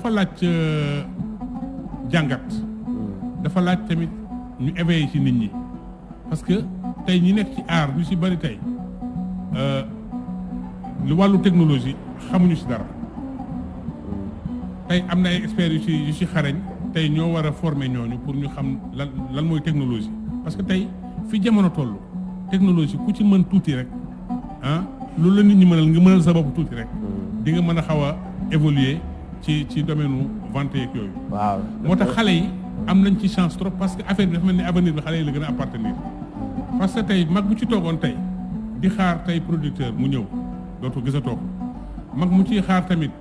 laaj jàngat. dafa laaj tamit ñu éveiller ci nit ñi parce que tey ñi nekk ci art ñu ci bari tey lu wàllu technologie xamuñu ci dara tey am na ay experts yu ci xarañ tey ñoo war a former ñooñu pour ñu xam lan mooy technologie parce que tey fi jamono toll technologie ku ci mën tuuti rek loolu la nit ñi mënal nga mënal sa bopp tuuti rek di nga mën a xaw a évoluer ci domaine vente yeeg yooyu. waaw moo tax xale yi am nañ ci chance trop parce que affaire bi dafa mel ni avenir bi xale yi la gën a appartenir parce que tey mag bu ci toogoon tey di xaar tey producteur mu ñëw dootu gisatoo ko mag mu ciy xaar tamit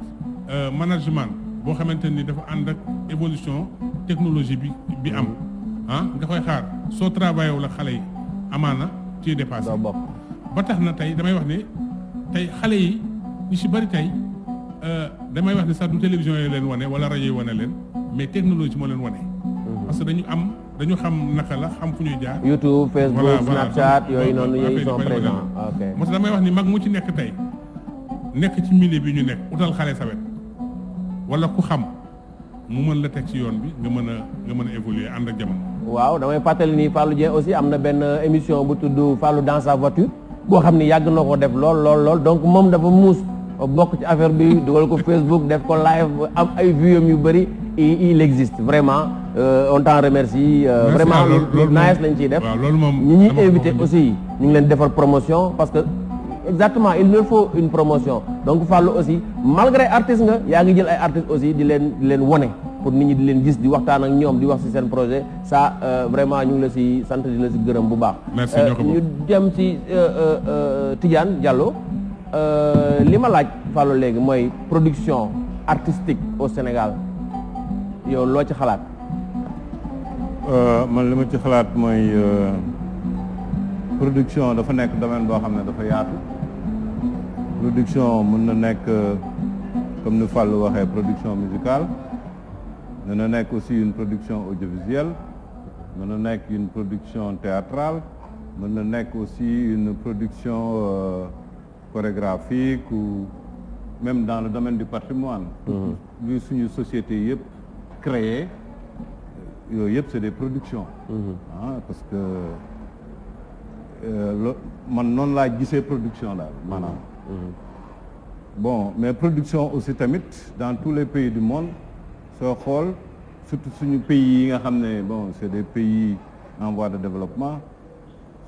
management boo xamante ni dafa ànd ak évolution technologie bi am nga koy xaar soo travaillé wu la xale yi amaana ci dépassé ba tax na tey damay wax ne tey xale yi ñu ci bari tey damay wax ne sax du télévision yi leen wane wala rajo yi wane leen mais technologie moo leen wane parce que dañu xam naka la xam fu ñuy jaar. YouTube, Facebook, Snapchat yooyu noonu yooyu sont présents. ok moo tax damay wax ni mag mu ci nekk tey nekk ci milieu bi ñu nekk utal xale sa wet wala ku xam mu mën la teg ci yoon bi nga mën a évoluer ànd ak jamono. waaw damay fàttali ni Fallou Dieng aussi am na benn émission bu tudd Fallou dans sa voiture boo xam ni yàgg na ko def lool donc moom dafa muus bokk ci affaire bi dugal ko Facebook def ko live am ay vues yu bëri il existe vraiment on t'en remercie. vraiment loolu nice lañ ciy def. ñi ñuy invité aussi ñu ngi leen defal promotion parce que exactement il leur faut une promotion donc Fallou aussi malgré artiste nga yaa ngi jël ay artistes aussi di leen wone pour nit ñi di leen gis di waxtaan ak ñoom di wax ci seen projet ça vraiment ñu ngi la ci sant di la ci gërëm bu baax. merci ñu dem ci Tidiane Diallo li ma laaj Fallou léegi mooy production artistique au Sénégal yow loo ci xalaat. man li ma ci xalaat mooy production dafa nekk domaine boo xam ne dafa yaatu production mën na nekk comme ni Fallou waxee production musicale mën na nekk aussi une production audiovisuelle mën na nekk une production théâtrale mën na nekk aussi une production chorégraphique ou même dans le domaine du patrimoine lu suñu société yëpp créé yooyu yëpp c'est des productions parce que man noonu laa gisee production daal maanaam bon mais production aussi tamit dans tous les pays du monde soo xool surtout suñu pays yi nga xam ne bon c'est des pays en voie de développement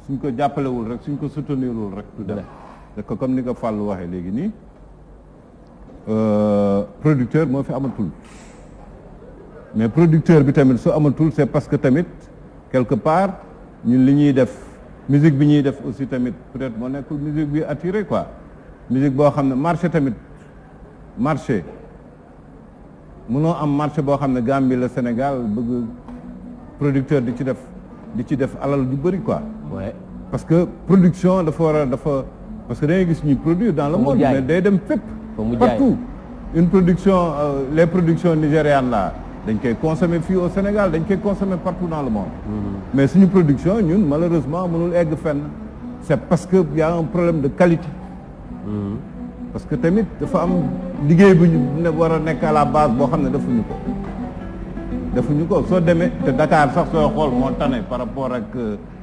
suñ ko jàppalewul rek suñ ko soutenirul rek du dem parce que comme ni ko Fallou waxee léegi nii producteur moo fi amatul mais producteur bi tamit su amatul c'est parce que tamit quelque part ñun li ñuy def musique bi ñuy def aussi tamit peut-être moo nekkul musique bi attiré quoi musique boo xam ne marché tamit marché mënoo am marché boo xam ne Gambie la Sénégal bëgg producteur di ci def alal ju bëri quoi ouais parce que production dafa parce que da ngay gis ñuy produire dans le monde mais day dem fépp partout une production les productions nigérianes là dañ koy consommer fii au Sénégal dañ koy consommer partout dans le monde mais suñu production ñun malheureusement mënul egg fenn c'est parce que y a un problème de qualité parce que tamit dafa am liggéey bu ñu war a nekk à la base boo xam ne defuñu ko soo demee te Dakar sax sooy xool moo tane par rapport ak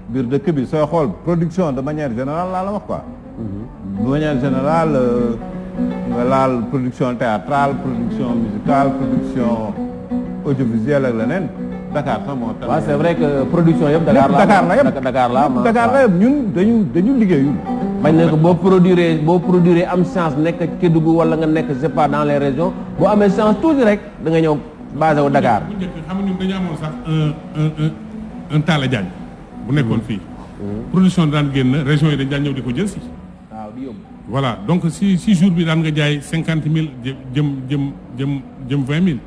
biir dëkk bi sooy xool production de manière générale laa la wax quoi de manière générale nga laal production théâtrale production musicale production audiovisuelle ak leneen Dakar sax moo tax. c'est vrai que production yëpp Dakar la Dakar la yëpp ñun dañu liggéeyul bañ ne ko boo produire am chance nekk Kédougou wala nga nekk je sais pas dans les régions boo amee chance tuuti rek da nga ñëw basé wu Dakar. bu njëkk xam nga ñun dañu amoon sax un Talla Diagne bu nekkoon fii. production daan génn régions yi dañ daan ñëw di ko jël si. waaw di yóbbu. voilà donc si jour bi daan nga jaay 50 000 jëm 20 000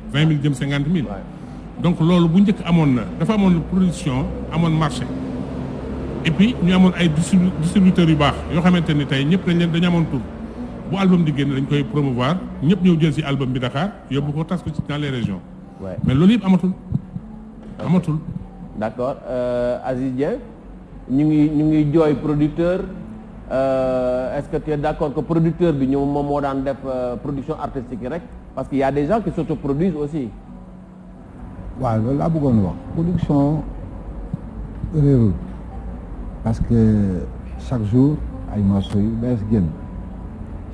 jëm 50 000. donc loolu bu njëkk amoon na dafa amoon production amoon marché et puis ñu amoon ay distributeurs yu baax yoo xamante ni tey ñëpp dañu amoon tur bu album di génn dañ koy promouvoir ñëpp ñëw jël si album bi Dakar yóbbu ko tas ko ci dans les régions. mais loolu yëpp amatul. d'accord Aziz Dieng ñu ngi jooy producteur est-ce que tu es d'accord que producteur bi ñoom moom moo daan def production artistique yi rek parce que y a des gens qui s'autoproduisent aussi. waaw loolu laa bëggoon wax production réerul parce que chaque jour ay morceaux yu bees génn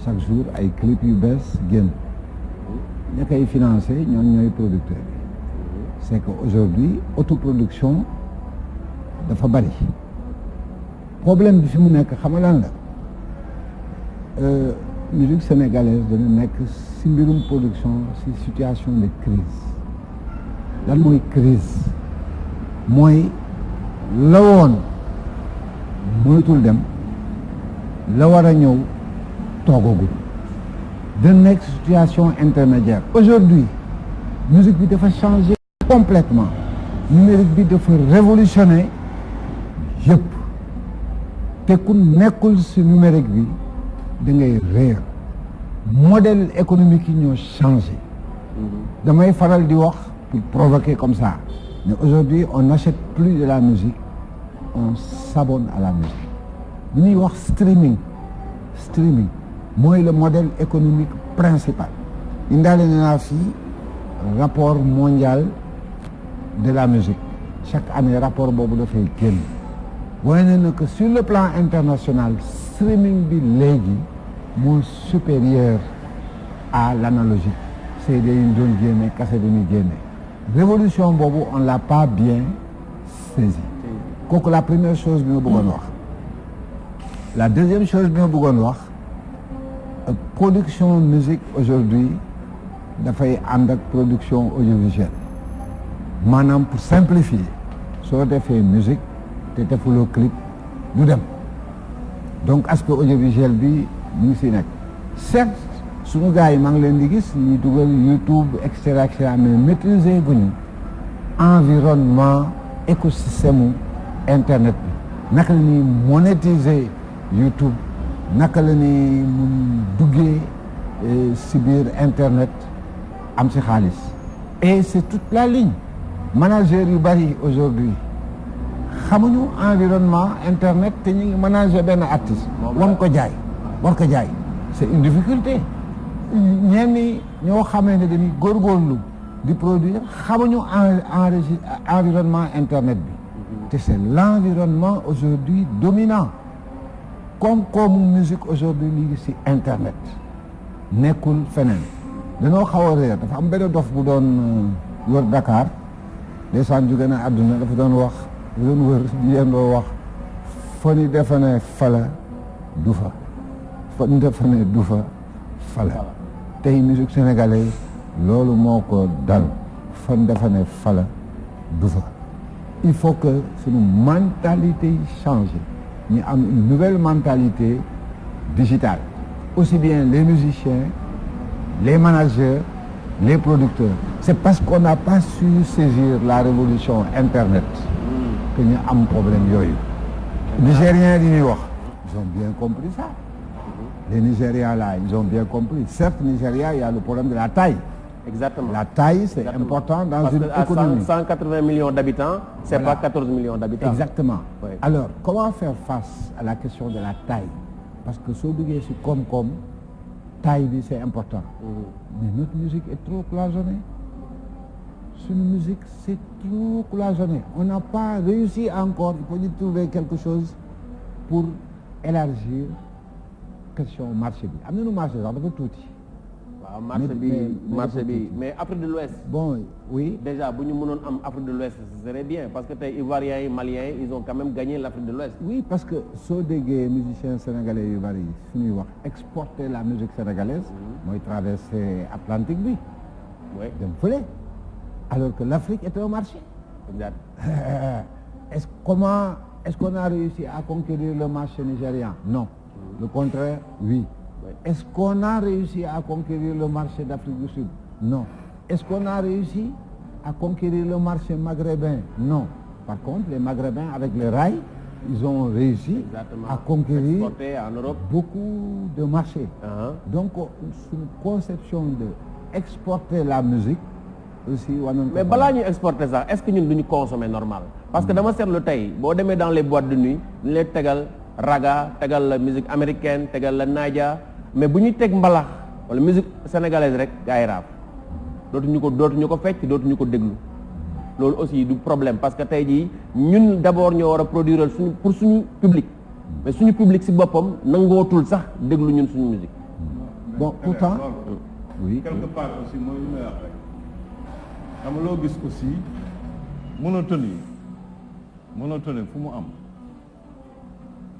chaque jour ay clip yu bees génn ña koy financé ñooy producteurs yi c'est que aujourd'hui autoproduction dafa bari problème bi fi mu nekk xam nga lan la musique sénégalaise dana nekk si mbirum production si situation de crise lan mooy crise mooy la woon mënatul dem la war a ñëw toogagul da nekk situation intermédiaire aujourd'hui musique bi dafa changer complètement numérique bi dafa révolutionner yëpp te ku nekkul ci numérique bi da ngay réer modèle économique yi ñoo changé damay faral di wax pour provoquer comme ça mais aujourd'hui on n'achète plus de la musique on s'abonne à la musique li ñuy wax streaming mooy le modèle économique principal indaale naa fii rapport mondial de la musique chaque année rapport boobu dafay génn wane na que sur le plan international streaming bi léegi moo supérieur à l'analogique CD yi ñu doon génne cassette yi ñu génne révolution boobu on l'a pas bien saisi kooku la première chose bi ma bëggoon wax la deuxième chose bi ma bëggoon wax production musique aujourd'hui dafay ànd ak production audiovisuelle maanaam pour simplifier soo defee musique te defuloo clip du dem donc aspect audiovisuel bi ñu ngi si nekk certes suñu gars yi maa ngi leen di gis ñuy dugal YouTube et cetera mais maîtriser guñu environnement écosystème internet bi naka la ñuy monétiser YouTube naka la ñuy mun duggee si biir internet am si xaalis et c'est toute la ligne manager yu bari aujourd'hui xamuñu environnement internet te ñu ngi manager benn artiste war ko jaay c'est une difficulté ñenn ñi ñoo xamee ne dañuy góorgóorlu di produire xamuñu environnement internet bi te c'est l'environnement aujourd'hui dominant comme musique aujourd'hui mi ngi ci internet nekkul feneen dañoo xaw a réer dafa am benn dof bu doon wër Dakar ndeysaan jóge na àdduna dafa doon wër di yendoo wax fa ni defe ne fala du fa fa ni defe ne du fa fala tey musique sénégalaise loolu moo ko dal fa ni defe ne fala du fa il faut que suñu mentalité yi changer ñu am une nouvelle mentalité digitale aussi bien les musiciens les managers les producteurs c'est parce qu'on n'a pas su saisir la révolution internet que ñu am problème yooyu Nigériens yi ñuy wax ils ont bien compris ça les Nigériens là ils ont bien compris certes Nigeria il y a le problème de la taille. Exactement. La taille, c'est important dans parce une économie. Parce que 180 millions d'habitants, c'est voilà. pas 14 millions d'habitants. Exactement. Oui. Alors, comment faire face à la question de la taille? Parce que soo duggee ci koom-koom, taille bi c'est important. Mais notre musique est trop cloisonnée. Suñu musique, c'est trop cloisonné. On n'a pas réussi encore. Il faut y trouver quelque chose pour élargir question marché bi. Am nañu marché sax dafa tuuti. waaw marché bi mais Afrique de l'Ouest bon oui déjà bu ñu mënoon am Afrique de l'Ouest ce serait bien parce que tey Ivoiriens yi Maliens yi ils ont quand même gagné l'Afrique de l'Ouest. oui parce que soo déggee musiciens sénégalais yu bari suñuy wax exporter la musique sénégalaise mooy traverser Atlantique bi dem fële alors que l'Afrique est un marché. Exact. Est-ce qu'on a réussi à conquérir le marché nigérian? Non. Le contraire, oui. Est-ce qu'on a réussi à conquérir le marché d'Afrique du Sud? Non. Est-ce qu'on a réussi à conquérir le marché maghrébin? Non. Par contre, les Maghrébins, avec les rails, ils ont réussi à conquérir en Europe beaucoup de marchés. Donc, une conception de exporter la musique aussi. Mais balaa ñuy exporter sax est-ce que ñun duñu consommer normal parce que dama seetlu tey boo demee dans les boîtes de nuit ñu lay tegal raga tegal la musique américaine tegal la naaja mais bu ñuy teg mbalax wala musique sénégalaise rek gaa yi raaf dootuñu ko fecc dootuñu ko déglu loolu aussi du problème parce que tey jii ñun d'abord ñoo war a produire pour suñu public mais suñu public ci boppam nangootul sax déglu ñun suñu musique. Bon pourtant oui quelque part aussi mooy li may wax rek xam nga loo gis aussi monotonie fu mu am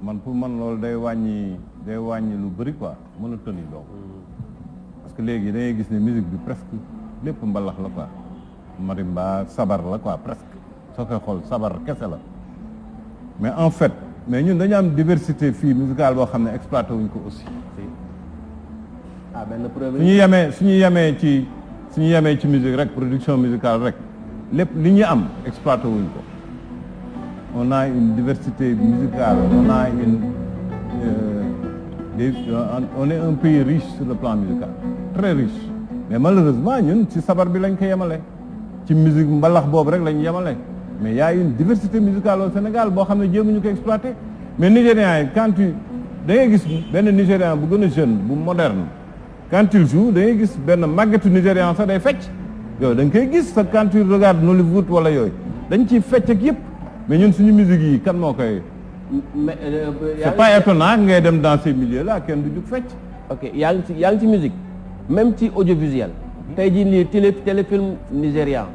man pour man loolu day wàññi lu bëri quoi monotonie donc parce que léegi da ngay gis ne musique bi presque lépp mbalax la quoi marimba sabar la quoi presque soo koy xool sabar kese la mais en fait mais ñun dañu am diversité fii musicale boo xam ne exploité wuñ ko aussi benn preuve suñu yemee ci musique rek production musicale rek lépp li ñu am exploité wuñ ko on a une diversité musicale on est un pays riche sur le plan musical très riche mais malheureusement ñun ci sabar bi lañ ko yemale ci musique mbalax boobu rek lañ yemale mais y a une diversité musicale au Sénégal boo xam ne jéemuñu ko exploité mais Nigérians yi quand da ngay gis benn Nigérian bu gën a jeune bu moderne quand il joue da ngay gis benn màggetu Nigérian sax day fecc yooyu da nga koy gis sa quand tu regardes Nollywood wala yooyu dañ ciy fecc ak yëpp mais ñun suñu musique yi kan moo koy. c'est pas étonnant ngay dem dans ces milieux là kenn du jug fecc. ok yaa ngi ci musique même ci audiovisuel. tey jii nii téléfilm nigérian.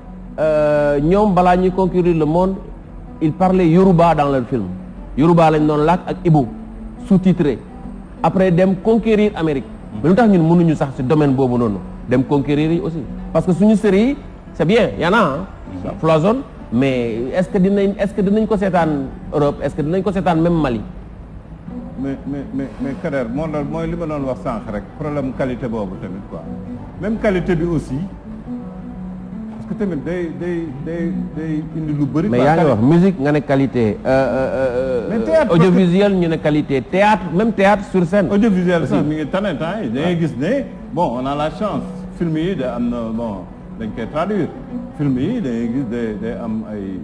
ñoom balaa ñuy conquérir le monde ils parlaient Yoruba dans leur film Yoruba lañ doon làkk ak Igbo sous-titré après dem conquérir Amérique. mais lu tax ñun mënuñu sax ci domaine boobu noonu dem conquérir yi aussi parce que suñu série yi c'est bien y en a ça foisonne mais est-ce que dinañ ko seetaan Europe est-ce que dinañ ko seetaan même Mali. mais Kader mooy li ma doon wax sànq rek problème qualité boobu tamit quoi même qualité bi aussi parce que tamit day indi lu bëri. mais yaa ngi wax musique nga ne qualité. audiovisuel ñu ne qualité théâtre même théâtre sur scène. audiovisuel sax mi ngi tane temps yi da ngay gis ne bon on a la chance film yi da am na bon dañ koy traduire film yi da ngay gis day am ay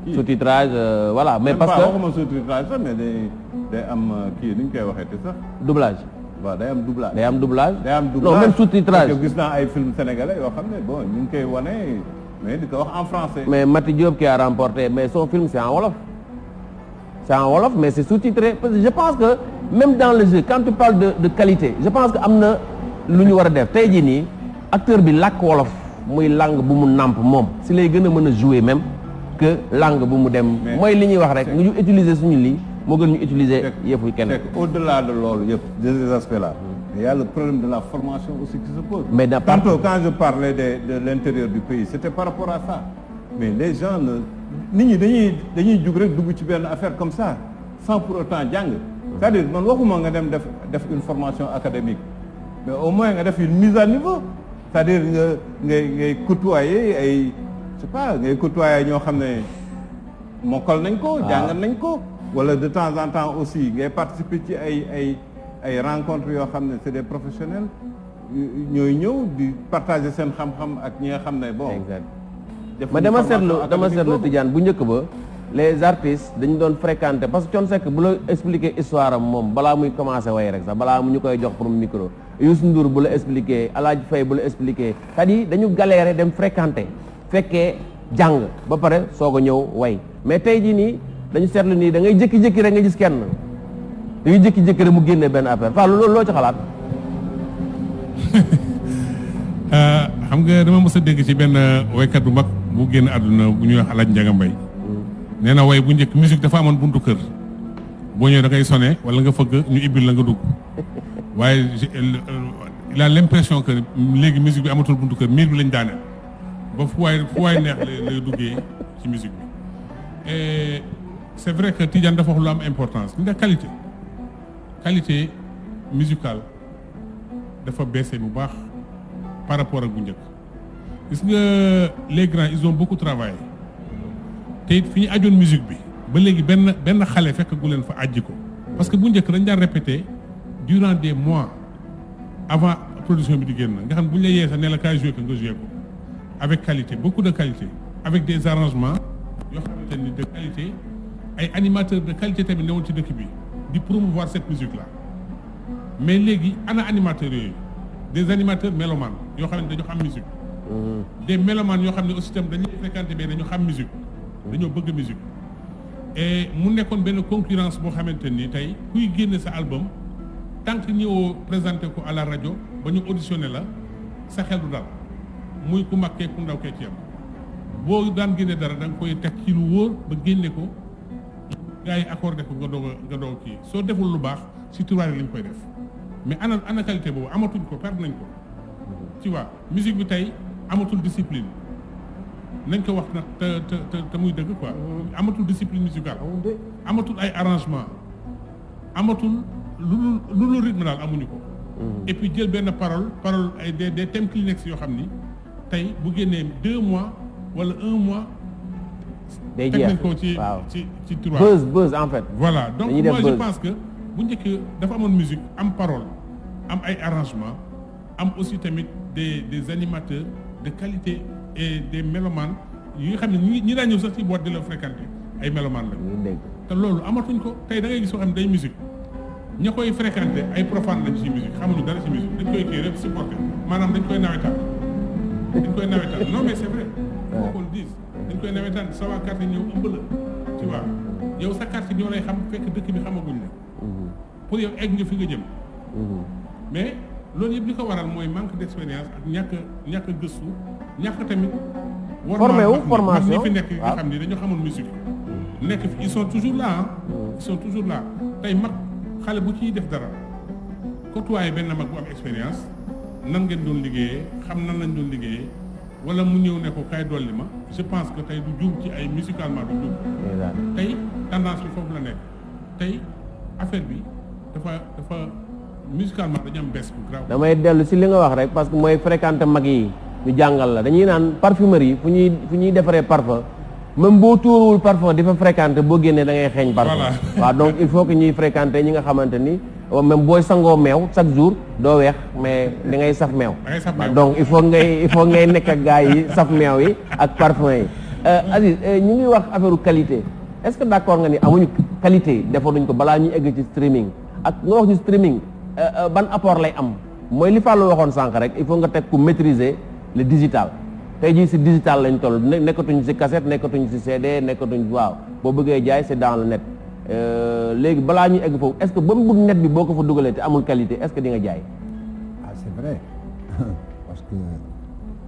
kii. sous-titrage voilà mais parce que waxuma sous-titrage sax mais day am kii ni ñu koy waxee te sax. doublage. waaw day am doublage. day am doublage non même sous-titrage. parce que gis naa ay film sénégalais yoo xam ne bon ñu ngi koy wane mais di ko wax en français. mais Mati Diop qui a remporté mais son film c'est en wolof. c'est en wolof mais c'est sous-titré parce que je pense que même dans le jeu quand tu parles de qualité je pense que am na lu ñu war a def tey jii nii acteur bi làkk wolof muy langue bu mu nàmp moom si lay gën a mën a jouer même que langue bu mu dem. mooy li ñuy wax rek nga ñu utiliser suñu lii moo gën ñu utiliser yëpp kenn. au-delà de loolu yëpp de ces aspects-là. il y a le problème de la formation aussi qui se pose. mais tantôt quand je parlais de l'intérieur du pays c'était par rapport à ça mais les gens nit ñi dañuy jug rek dugg ci benn affaire comme ça sans pour autant jàng c'est-à-dire man waxuma nga dem def une formation académique mais au moins nga def une mise à niveau c'est-à-dire ngay côtoyer ay je sais pas ngay côtoyer ñoo xam ne mokkal nañ ko jàngal nañ ko wala de temps en temps aussi ngay participer ci ay rencontres yoo xam ne c'est des professionnels ñooy ñëw di partager seen xam-xam ak ñi nga xam ne bon. exact mais dama seetlu Tidiane bu njëkk ba les artistes dañu doon fréquenter parce que Thione Seck bu la expliquer histoire am moom balaa muy commencer way rek sax balaa mu ñu koy jox pour micro Youssou Ndour bu la expliquer Alaaji Faye bu la expliquer c'est-à-dire dañu galérer dem fréquenter fekkee jàng ba pare soog a ñëw way mais tey jii nii dañu seetlu nii da ngay jékki-jékki rek nga gis kenn da ngay jékki-jékki rek mu génnee benn affaire Fall loolu loo ci xalaat. xam nga dama mës a dégg ci benn waykat bu mag bu génn àdduna bu ñuy wax Alaaji Njaga Mbay nee na way bu njëkk musique dafa amoon buntu kër boo ñëwee da ngay sonné wala nga fëgg ñu ibbil la nga dugg waaye il a l'impression que léegi musique bi amatul buntu kër miir bi lañ daaneel ba fu waay neex lay duggee ci musique bi et c'est vrai que Tidiane dafa wax lu am importance ndax qualité musicale dafa baissé bu baax par rapport ak bu njëkk gis nga les grands ils ont beaucoup travaillé te it fi ñu ajoon musique bi ba léegi benn xale fekk gu leen fa àjji ko parce que bu njëkk dañ daan répéter durant des mois avant production bi di génn nga xam bu ñu la yee sax ne la kaay jouer ko nga jouer ko avec qualité beaucoup de qualité avec des arrangements yoo xamante ni de qualité ay animateurs de qualité tamit newoon ci dëkk bi di promouvoir cette musique là mais léegi ana animateurs yooyu des animateurs mélomanes yoo xam ne dañu xam musique des mélomanes yoo xam ne aussi tam dañuy fréquenter mais dañu xam musique dañoo bëgg musique et mu nekkoon benn concurrence boo xamante ni tey kuy génne sa album tant que ñëwoo présenté ko à la rajo ba ñu auditionné la sa xel du dal muy ku mag kee ku ndaw kee ci yam boo daan génne dara da nga koy teg ci lu wóor ba génne ko gars yi accordé ko nga doog kii soo deful lu baax si tiroir lañ koy def mais ana qualité boobu amatuñ ko perdre nañ ko tu vois musique bi tey amatul discipline nañ ko wax nag te muy dëgg quoi amatul discipline musicale amatul ay arrangement amatul lu rythme daal amuñu ko et puis jël benn parole ay des thèmes Kleenex yoo xam ni tey bu génnee 2 mois wala 1 mois day teg jeex nañ ko ci tiroir buzz en fait voilà donc dañuy def moi je buzz. pense que bu njëkk dafa amoon musique am parole am ay arrangement am aussi tamit des animateurs de qualité et des mélomanes yi nga xam ne ñi daan ñëw sax ci boîte di la fréquenter ay mélomanes la te loolu amatuñ ko tey da ngay gis soo xam ne day musique ña koy fréquenter ay profane lañ ci musique xamuñu dara ci musique dañ koy kii rek supporter maanaam dañ koy nawetaan non mais c'est vrai faut qu'on le dise dañ koy nawetaan sa waa quartier ñëw ëmb la tu vois yow sa quartier ñoo lay xam fekk dëkk bi xamaguñ la pour yow egg nga fi nga jëm mais loolu yëpp li ko waral mooy manque d'expérience ak ñàkk gëstu ñàkk tamit formé wu formation ñi fi nekk nga xam ni dañoo xamul musique nekk fi ils sont toujours là ils sont toujours là tey mag xale bu ciy def dara côtoyé benn mag bu am expérience nan ngeen doon liggéeyee xam nan lañ doon liggéeyee wala mu ñëw ne ko kay dolli ma je pense que tey du juum ci ay musicalement du juum tey tendance bi foofu la nekk tey affaire bi dafa musicalement dañu am baisse bu grave. damay dellu si li nga wax rek parce que mooy fréquenter mag yi ñu jàngal la dañuy naan parfumerie fu ñuy defaree parfum même boo tuuruwul parfum di fa fréquenter boo génnee da ngay xeeñ parfum. waaw donc il faut que ñuy fréquenter ñi nga xamante ni même booy sangoo meew chaque jour doo weex mais da ngay saf meew. donc il faut ngay nekk ak gars yi saf meew yi ak parfum yi. Aziz ñu ngi wax affaire qualité est-ce que d'accord nga ni amuñu qualité defaruñ ko balaa ñuy egg ci streaming ak nga wax ñu streaming ban apport lay am mooy li Fallou waxoon sànq rek il faut nga teg ku maîtriser le digital tey jii si digital lañ toll nekkatuñ si cassette nekkatuñ si CD nekkatuñ waaw boo bëggee jaay c'est dans le net léegi balaa ñuy egg foofu est-ce que ba mu bëgg net bi boo ko fa dugalee te amul qualité est-ce que di nga jaay. ah c'est vrai parce que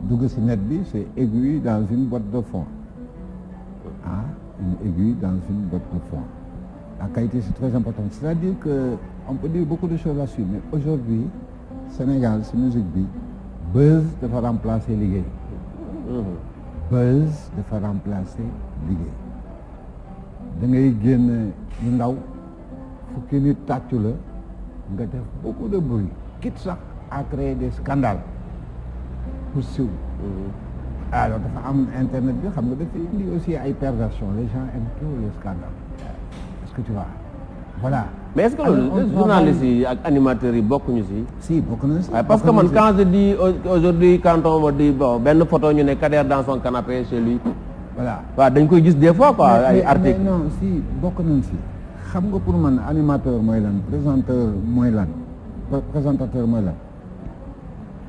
dugg si net bi c'est aiguille dans une boîte de fond une aiguille dans une boîte de fond. La qualité c'est très important, c'est-à-dire que on peut dire beaucoup de choses là-dessus, mais aujourd'hui Sénégal c'est musique bi buzz dafa remplacer liggéey. Buzz dafa remplacer liggéey. Da ngay génn ñu ndaw fukki nit tàccu la nga def beaucoup de bruit quitte sax à créer des scandales pour siiw. alors dafa am internet bi xam nga dafa indi aussi ay perversion les gens aiment trop les scandales est-ce que tu vois voilà. mais est-ce que loolu journalistes yi ak animateurs yi bokkuñu si. si bokk nañu si. parce que man quand je dis aujourd'hui quand on me dit bon benn photo ñu ne Kader dans son canapé chez lui. voilà waaw dañ koy gis des fois quoi ay articles. mais non si bokk nañ si xam nga pour man animateur mooy lan présentateur mooy lan présentateur mooy lan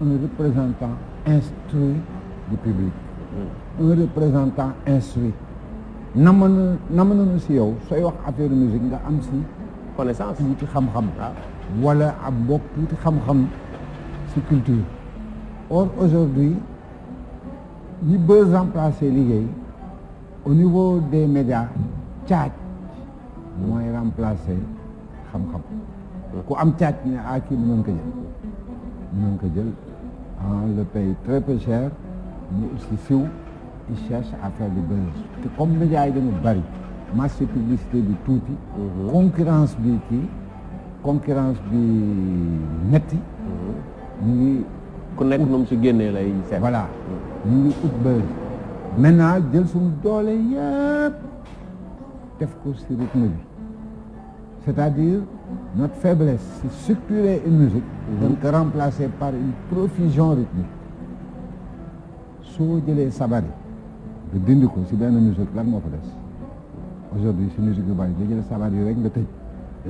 un représentant instruit du public. un représentant instruit. nama nañu si yow sooy wax affaire musique nga am si connaissance tuuti xam-xam. wala ab bokk tuuti xam-xam si culture. or aujourd'hui ñi buzz remplacer liggéey au niveau des médias caaj mooy remplacer xam-xam ku am caaj ne kii mën ko jël le paye très peu cher mais aussi fiw il cherche à faire du buzz te comme médias yi dañu bari marché publicité bi tuuti concurrence bi metti ñu ngi ku nekk nu mu si génnee lay seet. voilà ñu ngi ut buzz maintenant jël suñu doole yëpp def ko si rythme bi c'est-à-dire notre faiblesse c'est structurer une musique donc remplacer par une profusion rythmique soo jëlee sabari nga dindi ko si benn musique lan moo fa des aujourd'hui si musique yu bari nga jëlee sabari rek nga tëj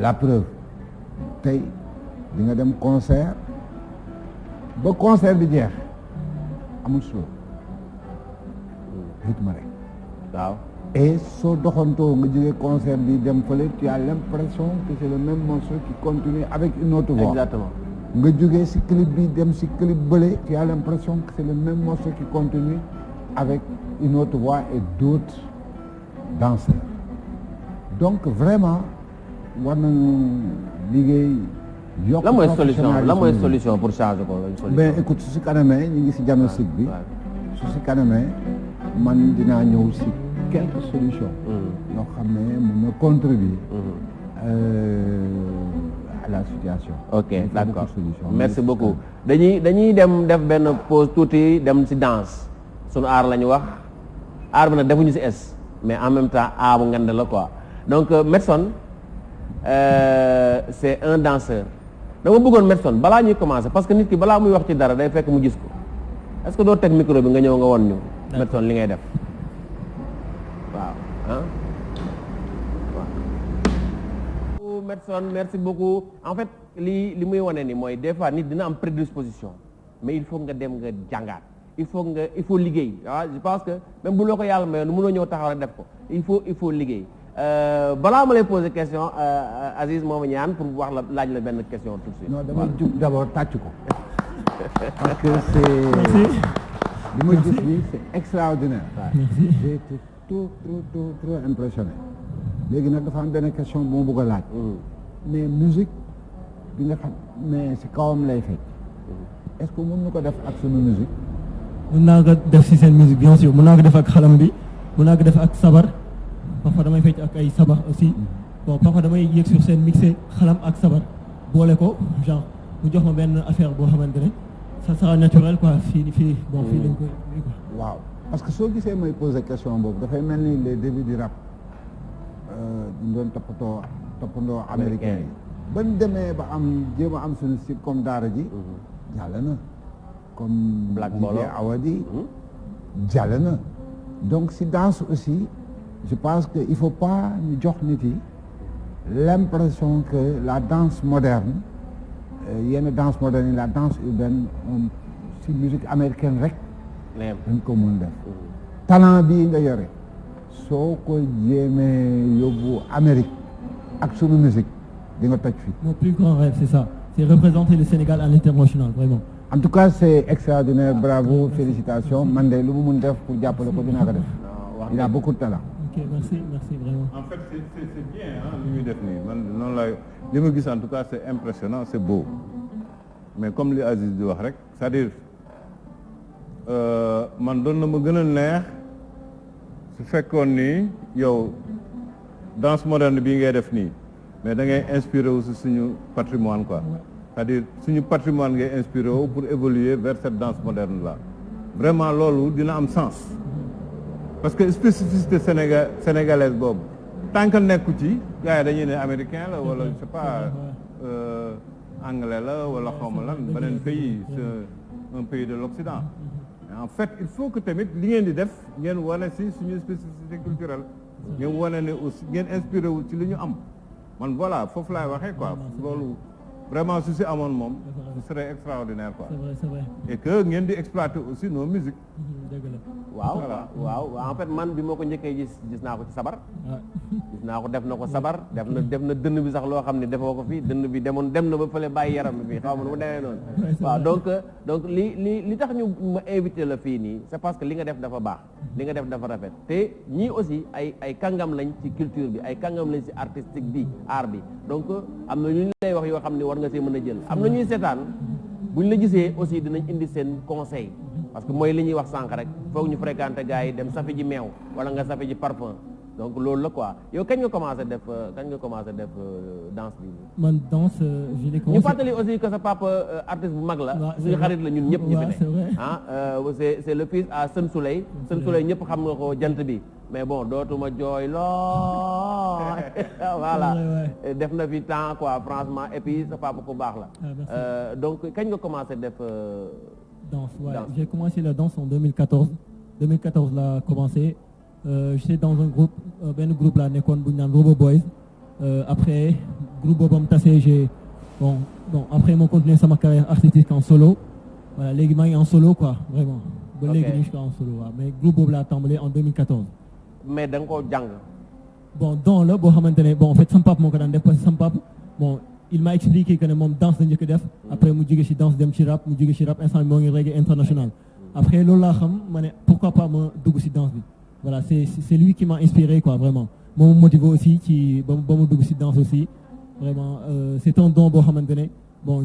la preuve tey di nga dem concert ba concert bi jeex amul slow rythme rek waaw et soo doxantoo nga jógee concert bi dem fële tu as l'impression que c'est le même morceau qui continue avec une autre voix. Exactement. nga jógee ci clip bi dem ci clip bële tu as l'impression que c'est le même morceau qui continue avec une autre voix et d'autres danseurs donc vraiment war nañu liggéey yokk la mooy solution pour changer ko ben écoute su ci kanamee ñu ngi ci diagnostic bi su ci kanamee man dinaa ñëw ci quelques solutions yoo xam ne mën na contribuer à la situation. Ok, d'accord. Merci beaucoup. dañuy dem def benn pause tuuti dem ci danse sunu aar la ñu wax aar bi nag defuñu ci es mais en même temps aar bu ngand la quoi donc Medson c'est un danseur dama bëggoon Medson balaa ñuy commencer parce que nit ki balaa muy wax ci dara day fekk mu gis ko est-ce que doo teg micro bi nga ñëw nga won ñu Medson li ngay def waaw Medson merci beaucoup en fait li muy wane ni mooy des fois nit dina am prédisposition mais il faut nga dem nga jàngaat il faut liggéey je pense que même bu loo ko yàlla mayoon mënoo ñëw taxaw rek def ko il faut liggéey balaa ma lay poser question Aziz moom ñaan pour wax la laaj la benn question tout de suite. non damay jug d'abord tàcc ko parce que c'est li ma gis nii c'est extraordinaire. j'ai été trop impressionné. léegi nag dafa am benn question bu ma bëgg a laaj. mais musique bi nga xam mais si kawam lay fekk. est-ce que mën na ko def ak sunu musique. mën naa ko def si seen musique bien sûr mën naa ko def ak xalam bi mën naa ko def ak sabar parfois damay fecc ak ay sabar aussi bon parfois damay yéeg sur scène mixé xalam ak sabar boole ko genre mu jox ma benn affaire boo xamante ne ça sera naturel quoi fii lañ koy quoi. waaw parce que soo gisee may poser question boobu dafay mel ni les débuts du rap. ñu doon toppandoo américain yi ban demee ba am jéem a am suñu style comme daara ji jàll na comme Black Molo Awadi jàll na donc si danse aussi je pense que il faut pas ñu jox nit yi l'impression que la danse moderne yenn danse moderne yi la danse urbaine si musique américaine rek dañ ko mën def talent bii nga yore soo ko jéemee yóbbu Amérique ak sunu musique di nga toj fii. Mon plus grand rêve c'est ça, c'est représenter le Sénégal à l'international vraiment. En tout cas c'est extraordinaire, bravo, félicitations. Man de lu mu mun def pour jàppale ko dinaa ko def. Il a beaucoup de talent. Ok, merci vraiment. En fait c'est bien li muy def nii man noonu laay li ma gis en tout cas c'est impressionnant, c'est beau. Mais comme li Aziz di wax rek c'est-à-dire man doon na ma gën a neex. su fekkoon ni yow danse moderne bii ngay def nii mais da ngay inspiré wu si suñu patrimoine quoi c'est-à-dire suñu patrimoine ngay inspiré wu pour évoluer vers cette danse moderne là vraiment loolu dina am sens parce que spécificité sénégalaise boobu tant que nekku ci gars yi dañuy ne américain la wala je sais pas anglais la wala xawma lan beneen pays c'est un pays de l'Occident. En fait il faut que tamit li ngeen di def ngeen wane ci suñu spécificité culturelle ngeen wane ne aussi ngeen inspiré wu ci li ñu am man voilà foofu laay waxee quoi loolu vraiment su si amoon moom ce serait extraordinaire quoi. c'est vrai. et que ngeen di exploiter aussi nos musiques. dëgg la. waaw en fait man bi moo ko njëkkee gis naa ko ci sabar. gis naa ko def na ko sabar def na dënn bi sax loo xam ne defoo ko fii dënn bi dem na ba fële bàyyi yaram bi fii xaw ma nu mu demee noonu. waaw donc li tax ñu ma invité la fii nii c'est parce que li nga def dafa baax li nga def dafa rafet te ñii aussi ay kàngam lañ ci culture bi ay kàngam lañ ci artistique bi art bi donc am na ñu lay wax yoo xam ne war nga see mën a jël am na ñuy seetaan buñ la gisee aussi dinañ indi seen conseil parce que mooy li ñuy wax sànq rek foog ñu fréquenter gars yi dem safi ji meew wala nga safi ji parfum donc loolu la quoi yow kañ nga commencé def danse bi. man danse je l'ai commencé. ñu fàttali aussi que sa papa artiste bu mag la. suñu xarit la ñun ñëpp ñu fi ne. c'est le fils à Sën Souley. Sën Souley ñëpp xam nga ko jant bi mais bon dootuma jooy lool voilà def na fi temps quoi franchement et puis sa papa ku baax la. donc kañ nga commencé def. danse j'ai commencé la danse en 2014 laa commencé. J'étais dans un groupe benn groupe laa nekkoon bu ñu naan Robo Boys après groupe boobu am tase j'ai bon après ma continué sama carrière artistique en solo voilà léegi maa ngi en solo quoi vraiment. ba léegi nii je suis en solo waaw mais groupe boobu laa tàmbalee en 2014. mais da nga koo jàng. bon don la boo xamante ne bon en fait sama papa moo ko daan def parce que sama papa bon il m'a expliqué que ne moom danse la njëkk a def. après mu jóge ci danse dem ci rap mu jóge ci rap instant moo ngi reggae international. après loolu laa xam ma ne pourquoi pas ma dugg ci danse bi. Voilà, c'est lui qui m'a inspiré quoi vraiment moo ma motivé aussi ci ba mu dugg ci danse aussi vraiment c'est un don boo xamante ne bon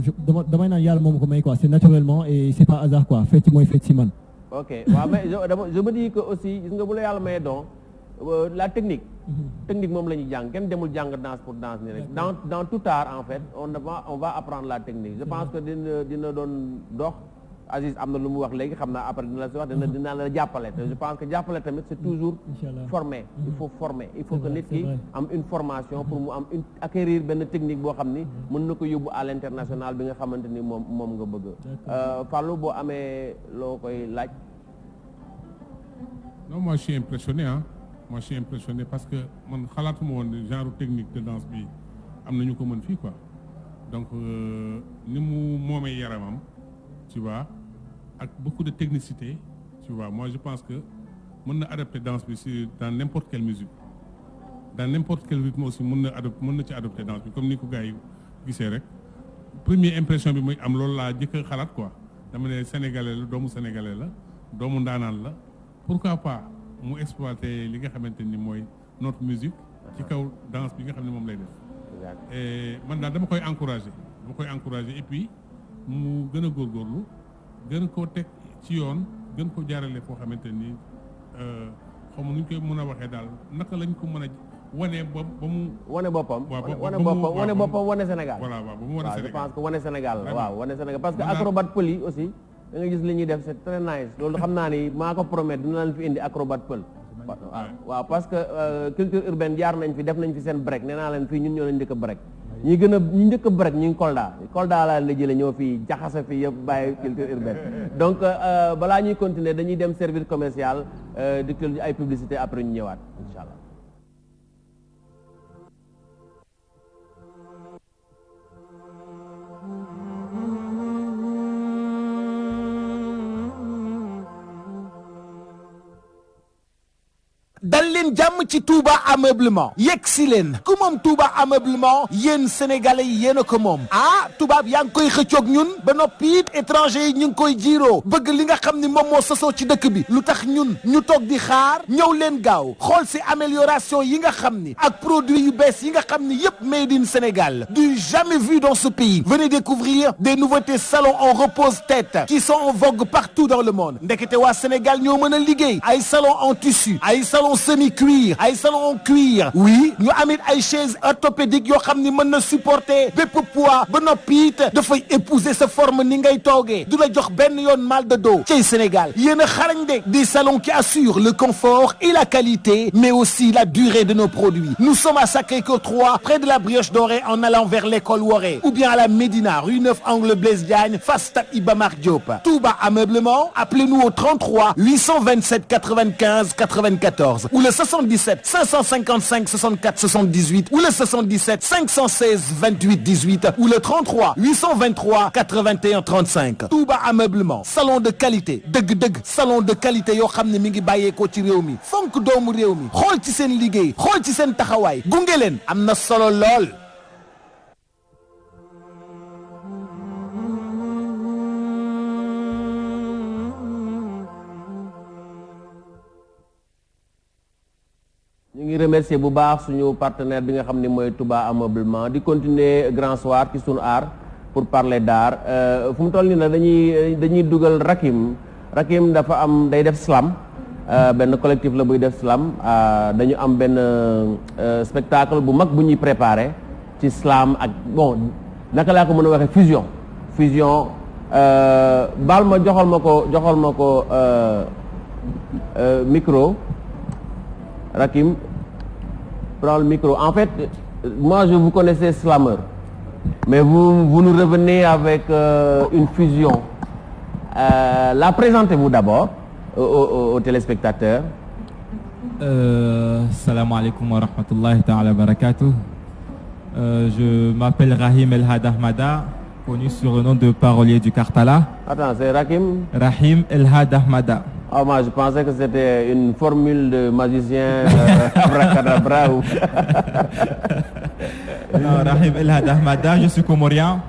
damay naan yàlla moom ko may quoi c'est naturellement et c'est pas hasard quoi fecc mooy fecc ci man. ok waaw mais je me dis que aussi gis nga bu la yàlla mayee don la technique. technique moom la ñuy jàng kenn demul jàng danse pour danse ni rek dans tout art en fait on va apprendre la technique je pense que dina doon dox. Aziz am na lu mu wax léegi xam naa après dina la si wax dina la jàppale te je pense que jàppale tamit c'est toujours former il faut former il faut que nit ki am une formation pour mu am acquérir benn technique boo xam ni mën na ko yóbbu à l'international bi nga xamante ni moom nga bëgg Fallou boo amee loo koy laaj. non moi je suis impressionné parce que man xalaatuma woon genre technique de danse bi am na ñu ko mën fii quoi donc ni mu moomee yaramam tu vois ak beaucoup de technicité tu vois moi je pense que mën na adapter danse bi si dans n'importe quelle musique dans n'importe quel rythme aussi mën na ci adapter danse bi comme ni ko gars yi gisee rek première impression bi muy am loolu laa jëkk a xalaat quoi dama ne sénégalais la doomu sénégalais la doomu ndaanaan la pourquoi pas mu exploiter li nga xamante ni mooy notre musique ci kaw danse bi nga xam ne moom lay def et man daal dama koy encourager et puis mu gën a góorgóorlu gën koo teg ci yoon gën ko jaarale foo xamante ni xaw ma nu ñu koy mën a waxee daal naka lañ ko mën a wane ba mu. wane boppam wane Sénégal. voilà waaw ba mu wane Sénégal je pense que wane Sénégal la waaw wane Sénégal parce que acrobate pël yi aussi da nga gis li ñuy def c'est très nice loolu xam naa ni maa ko promettre dina leen fi indi acrobate pël. waaw parce que culture urbaine jaar nañ fi def nañ fi seen break nee naa leen fii ñun ñoo leen njëkk a break. ñi njëkk a break ñu ngi Kolda laa la jëlee ñoo fii jaxase fi yëpp bàyyi culture urbaine donc balaa ñuy continuer dañuy dem service commercial di ay publicité après ñu ñëwaat incha allah. dal leen jàmm ci Touba ameublement yegg si leen ku moom Touba ameublement yéen sénégalais yi yéen a ko moom tubaab yaa ngi koy xëccoog ñun ba noppi it étranger yi ñu ngi koy jiiroo bëgg li nga xam ni moom moo sosoo ci dëkk bi lu tax ñun ñu toog di xaar ñëw leen gaaw xool si amélioration yi nga xam ni ak produit yu bees yi nga xam ni yëpp made in Sénégal du jamais vu dans ce pays venez découvrir des nouveautés salon en repose-tête qui sont en vogue partout dans le monde ndekete waa Sénégal ñoo mën a liggéey ay salon en tissu ay salon semi-cuir ay salon en cuir oui ñu amit ay chaises orthopédiques yoo xam ni mën na supporter bépp poids ba noppi it dafay épouser sa forme ni ngay toogee du la jox benn yoon mal de dos ci Sénégal yéen a xarañ de des salons qui assurent le confort et la qualité mais aussi la durée de nos produits nous sommes à Sacré-Cœur 3 près de la Brioche Dorée en allant vers l'école Woré ou bien à la Médina rue 9 angle Blaise Diagne face stade Iba Mar Diop Touba Ameublement appelez-nous au 33 827 95 94 ou le 77 555 64 78 ou le 77 516 28 18 ou le 33 823 81 35. Touba Ameublement, salon de qualité dëgg-dëgg salon de qualité yoo xam ne mi ngi bàyyeekoo ci réew mi fonk doomu réew mi xool ci seen liggéey xool ci seen taxawaay gunge leen am na solo lool. ñu ngi remercier bu baax suñu partenaire bi nga xam ne mooy Touba Ameublement di continuer Grand Soir ci sunu art pour parler d'art fu mu toll nii nag dañuy dugal Rakim dafa am day def slam benn collectif la buy def slam dañu am benn spectacle bu mag bu ñuy préparé ci slam ak bon naka laa ko mën a waxee fusion baal ma joxal ma ko micro Rakim prends le micro. En fait, moi je vous connaissais slammer, mais vous nous revenez avec une fusion. La présentez-vous d'abord aux téléspectateurs. Salam alaikum wa rahmatullahi ta'ala barakatuh. Je m'appelle Rahim El Had Ahmada, connu sur le nom de parolier du Kartala. Attends, c'est Rakim Rahim El Had Ahmada. Ah, moi, je pensais que c'était une formule de magicien abracadabra ou... Non, Rahim El Had Ahmada, je suis comorien.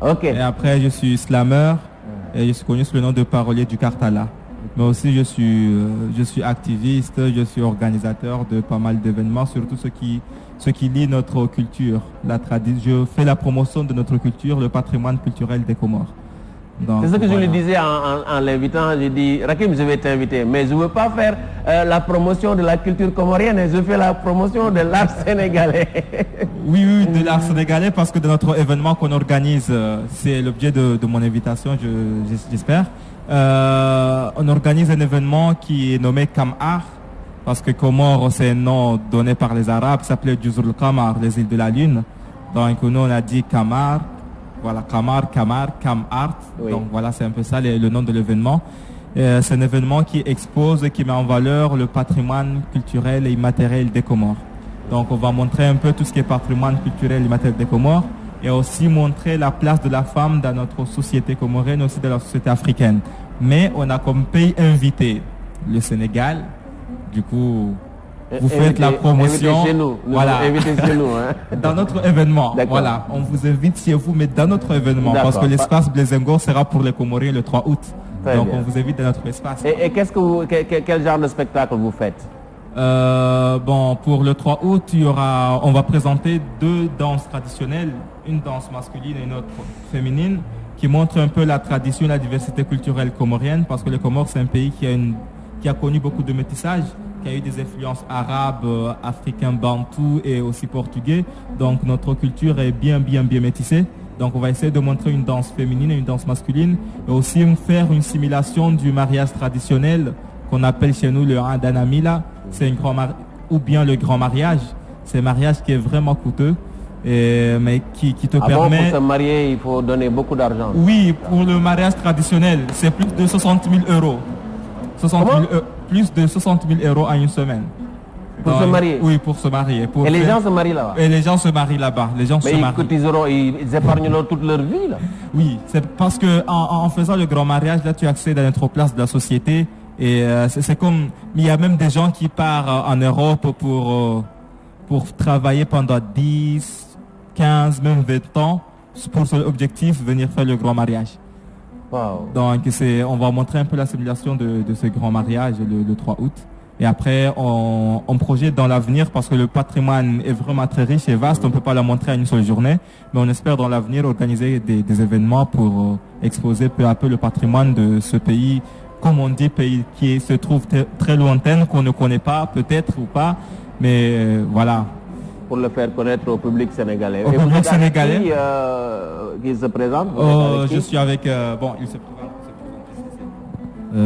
Ok. Et après, je suis slammer. Et je suis connu sous le nom de parolier du Kartala. Mais aussi, je suis activiste, je suis organisateur de pas mal d'événements, surtout ce qui lie notre culture, la tradition. Je fais la promotion de notre culture, le patrimoine culturel des Comores. C'est ce que je lui disais en l'invitant. J'ai dit, Rakim, je vais t'inviter, mais je ne veux pas faire la promotion de la culture comorienne, je fais la promotion de l'art sénégalais. Oui, de l'art sénégalais, parce que de notre événement qu'on organise, c'est l'objet de mon invitation, j'espère. On organise un événement qui est nommé Kamar, parce que Comores, c'est un nom donné par les Arabes, ça s'appelait Juzrul Kamar, les îles de la Lune. Donc nous, on a dit Kamar. Voilà, Kamar, Art. Oui. Donc voilà, c'est un peu ça le nom de l'événement. C'est un événement qui expose et qui met en valeur le patrimoine culturel et immatériel des Comores. Donc on va montrer un peu tout ce qui est patrimoine culturel et immatériel des Comores et aussi montrer la place de la femme dans notre société comorienne, aussi dans la société africaine. Mais on a comme pays invité le Sénégal. Du coup... Vous faites la promotion, chez nous. Voilà. Chez nous, hein. Dans notre événement. Voilà, on vous invite chez vous, mais dans notre événement, parce que l'espace Blaisengo sera pour les Comoriens le 3 août. Donc on vous invite dans notre espace. Et quel genre de spectacle vous faites? Bon, pour le 3 août, on va présenter 2 danses traditionnelles, une danse masculine et une autre féminine, qui montrent un peu la tradition et la diversité culturelle comorienne, parce que le Comores, c'est un pays qui a connu beaucoup de métissage, qui a eu des influences arabes, africains, bantous et aussi portugais. Donc notre culture est bien métissée. Donc on va essayer de montrer une danse féminine et une danse masculine et aussi faire une simulation du mariage traditionnel qu'on appelle chez nous le Andanamila. C'est ou bien le grand mariage. C'est un mariage qui est vraiment coûteux. Mais qui te permet... Pour se marier, il faut donner beaucoup d'argent. Oui, pour le mariage traditionnel, c'est plus de 60 000 euros. Plus de 60 000 euros en une semaine. Pour se marier? Oui, pour se marier. Et les gens se marient là-bas? Et les gens se marient là-bas. Ils épargnent toute leur vie là? Oui, c'est parce que en faisant le grand mariage, là, tu accèdes à une autre place de la société. Et c'est comme... Il y a même des gens qui partent en Europe pour travailler pendant 10, 15, même 20 ans pour son objectif, venir faire le grand mariage. Wow. Donc on va montrer un peu la simulation de ce grand mariage le 3 août. Et après, on projette dans l'avenir, parce que le patrimoine est vraiment très riche et vaste, on ne peut pas la montrer en une seule journée, mais on espère dans l'avenir organiser des événements pour exposer peu à peu le patrimoine de ce pays, comme on dit, pays qui se trouve très lointain, qu'on ne connaît pas, peut-être ou pas, mais voilà. Pour le faire connaître au public sénégalais. Au public sénégalais. Qui se présente? Je suis avec... bon, il se présente.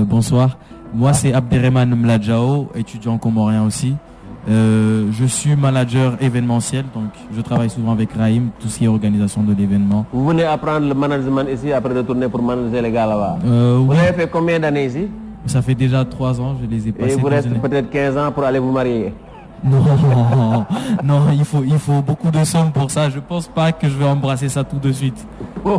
Bonsoir. Moi, c'est Abderrahmane Mladjao, étudiant comorien aussi. Je suis manager événementiel, donc je travaille souvent avec Rahim, tout ce qui est organisation de l'événement. Vous venez apprendre le management ici, après retourner pour manager les gars là-bas? Vous avez fait combien d'années ici? Ça fait déjà 3 ans, je les ai passés. Et vous restez peut-être 15 ans pour aller vous marier. Non, non, il faut beaucoup de sommes pour ça. Je pense pas que je vais embrasser ça tout de suite.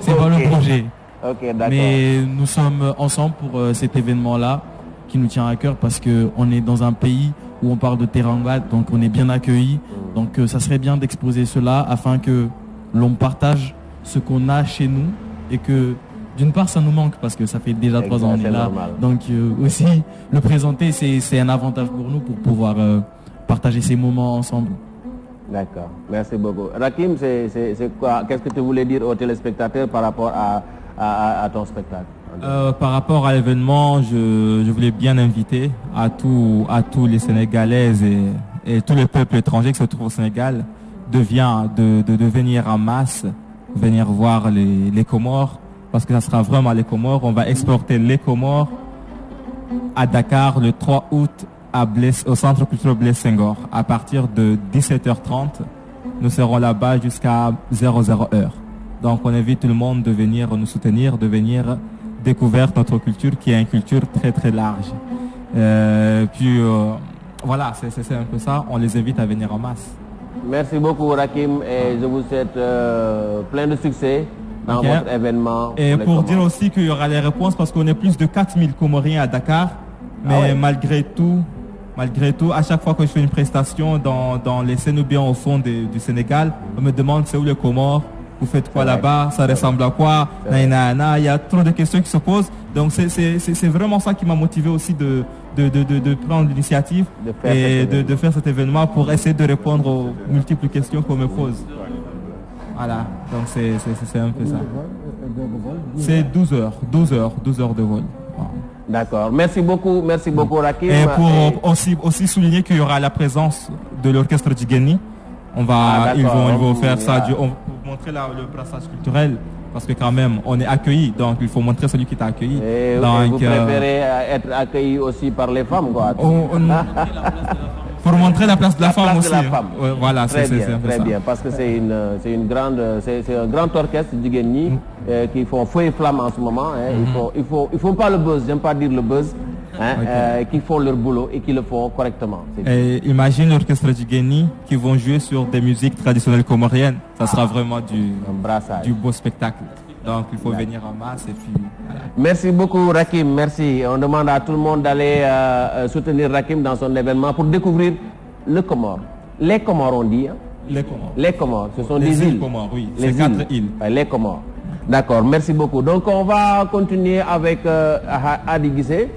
C'est pas le projet. Ok, d'accord. Mais nous sommes ensemble pour cet événement-là qui nous tient à cœur parce qu'on est dans un pays où on parle de Teranga, donc on est bien accueillis. Donc ça serait bien d'exposer cela afin que l'on partage ce qu'on a chez nous et que d'une part ça nous manque parce que ça fait déjà 3 ans qu'on est là. Normal. Donc aussi le présenter c'est un avantage pour nous pour pouvoir partager ces moments ensemble. D'accord, merci beaucoup. Rakim, c'est quoi? Qu'est-ce que tu voulais dire aux téléspectateurs par rapport à ton spectacle? Par rapport à l'événement, je voulais bien inviter à tous les Sénégalaises et tous les peuples étrangers qui se trouvent au Sénégal de venir en masse, venir voir les Comores, parce que ça sera vraiment les Comores. On va exporter les Comores à Dakar le 3 août au Centre culturel Blaise Senghor. À partir de 17h30, nous serons là-bas jusqu'à 00h. Donc on invite tout le monde de venir nous soutenir, de venir découvrir notre culture qui est une culture très très large. Voilà, c'est un peu ça. On les invite à venir en masse. Merci beaucoup Rakim et je vous souhaite plein de succès dans votre événement. Et pour dire aussi qu'il y aura les réponses parce qu'on est plus de 4000 Comoriens à Dakar. Mais malgré tout, à chaque fois que je fais une prestation dans les Sénoubiens au fond du Sénégal, on me demande c'est où les Comores, vous faites quoi là-bas, ça ressemble à quoi, il y a trop de questions qui se posent. Donc c'est vraiment ça qui m'a motivé aussi de prendre l'initiative et de faire cet événement pour essayer de répondre aux multiples questions qu'on me pose. Voilà, donc c'est un peu ça. C'est 12 heures de vol. D'accord, merci beaucoup Rakim. Et pour aussi souligner qu'il y aura la présence de l'orchestre Djigeni. Ils vont faire ça pour montrer le brassage culturel parce que quand même on est accueilli, donc il faut montrer celui qui t'a accueilli. Et vous préférez être accueilli aussi par les femmes quoi. Pour montrer la place de la femme aussi. Voilà, très bien, parce que c'est un grand orchestre Djigeni qui font feu et flamme en ce moment. Ils font pas le buzz, j'aime pas dire le buzz. Qui font leur boulot et qui le font correctement. Et imagine l'orchestre Djigeni qui vont jouer sur des musiques traditionnelles comoriennes. Ça sera vraiment du beau spectacle. Donc il faut venir en masse et puis voilà. Merci beaucoup Rakim, merci. On demande à tout le monde d'aller soutenir Rakim dans son événement pour découvrir le Comore. Les Comores on dit. Les Comores, ce sont des îles. Comores, oui. C'est 4 îles. Les Comores. D'accord, merci beaucoup. Donc on va continuer avec Adi Guissé.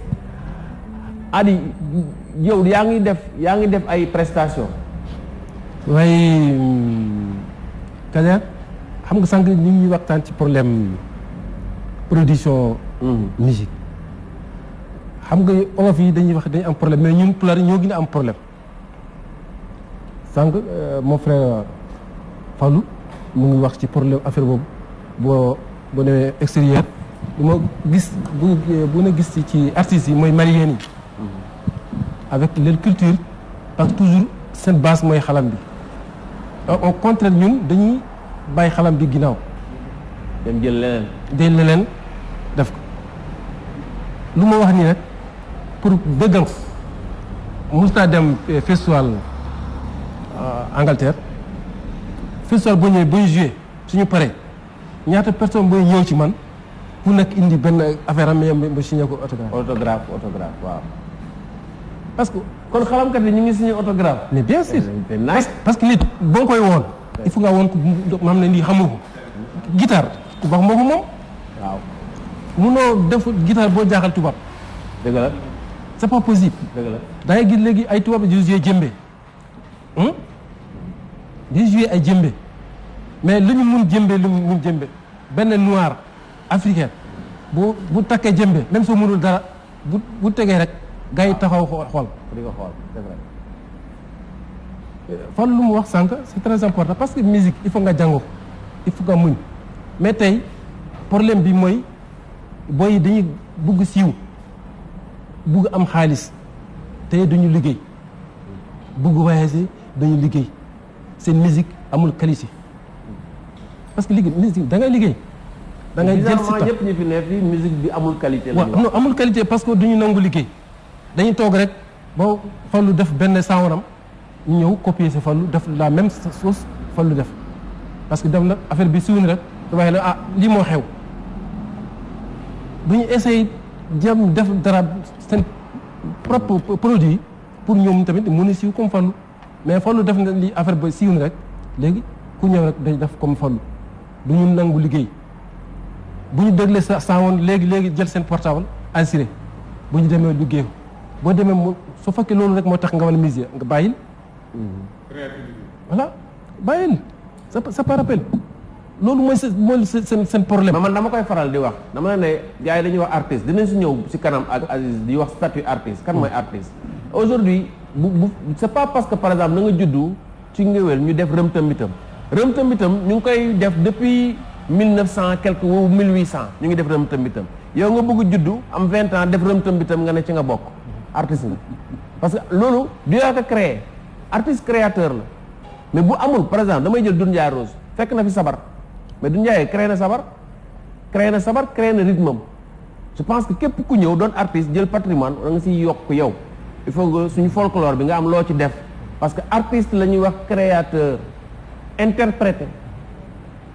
Adi, yow yaa ngi def ay prestations. waaye Kader xam nga sànq ñu ngi waxtaan ci problème production musique xam nga olof yi dañuy wax dañu am problème mais ñun pulaar ñoo gën a am problème sànq mon frère Fallou mu ngi wax ci problème affaire boobu boo demee extérieur bu ma gis bu na gis ci artistes yi mooy maliens yi avec leur culture parce que toujours seen base mooy xalam bi au contraire ñun dañuy bàyyi xalam bi ginnaaw dem jël leneen def ko lu ma wax nii rek pour dëggal ko mos naa dem festival Angleterre festival boo ñëwee booy joué suñu paree ñaata personne booy ñëw ci man ku nekk indi benn affaire am ma signé ko autographe waaw parce que kon xalamkat yi ñu ngi signé autographe. mais bien sûr parce que nit boo koy woon il faut nga woon ko ma xam ne lii xamu ko guitare tubaab moo ko moom. waaw munoo def guitare boo jaaxal tubaab. dëgg la c'est pas possible. dëgg la da ngay gis léegi ay tubaab di jouer jëmbe di jouer ay jëmbe mais lu ñu mun jëmbe benn noir africain bu takkee jëmbe même soo mënul dara bu tegee rek. gars yi taxaw xool di ko xool c'est vrai. fan lu mu wax sànq c'est très important parce que musique il faut nga jàngo il faut nga muñ mais tey problème bi mooy booy dañuy bugg siiw bugg am xaalis tey duñu liggéey bugg voyager duñu liggéey seen musique amul qualité parce que musique da ngay liggéey da ngay jël si ñëpp ñi fi ne fii musique bi amul qualité la non amul qualité parce que duñu nangu liggéey dañuy toog rek boo Fallou def benn saawaram ñu ñëw copier si Fallou def la même chose Fallou def parce que dem na affaire bi siwuñ rek su waxee ne ah lii moo xew duñu essayer jëm def dara seen propre produit pour ñoom tamit mën a siiw comme Fallou mais Fallou def na li affaire ba siwuñ rek léegi ku ñëw rek day def comme Fallou duñu nangu liggéey bu ñu déglee sa woon léegi jël seen portable assuré bu ñu demee liggéey boo demee mu su fekkee loolu rek moo tax nga war a miser nga bàyyil. voilà bàyyil c'est pas rappel loolu mooy seen problème. man dama koy faral di wax dama ne gars yi dañuy wax artiste dinañ si ñëw si kanam ak Aziz di wax statut artiste kan mooy artiste. aujourd'hui bu c'est pas parce que par exemple da nga juddu ci ngéwél ñu def rëm-tam-bitam ñu ngi koy def depuis 1900 quelque ou 1800 ñu ngi def rëm-tam-bitam yow nga bëgg juddu am 20 ans def rëm-tam-bitam nga ne ci nga bokk artiste nga parce que loolu du yaa ko créé artiste créateur la mais bu amul par exemple damay jël Doudou Ndiaye Rose fekk na fi sabar mais Doudou Ndiaye créé na sabar créé na rythme am je pense que képp ku ñëw doon artiste jël patrimoine da nga siy yokk yow il faut que suñu folklore bi nga am loo ci def parce que artiste la ñuy wax créateur interprété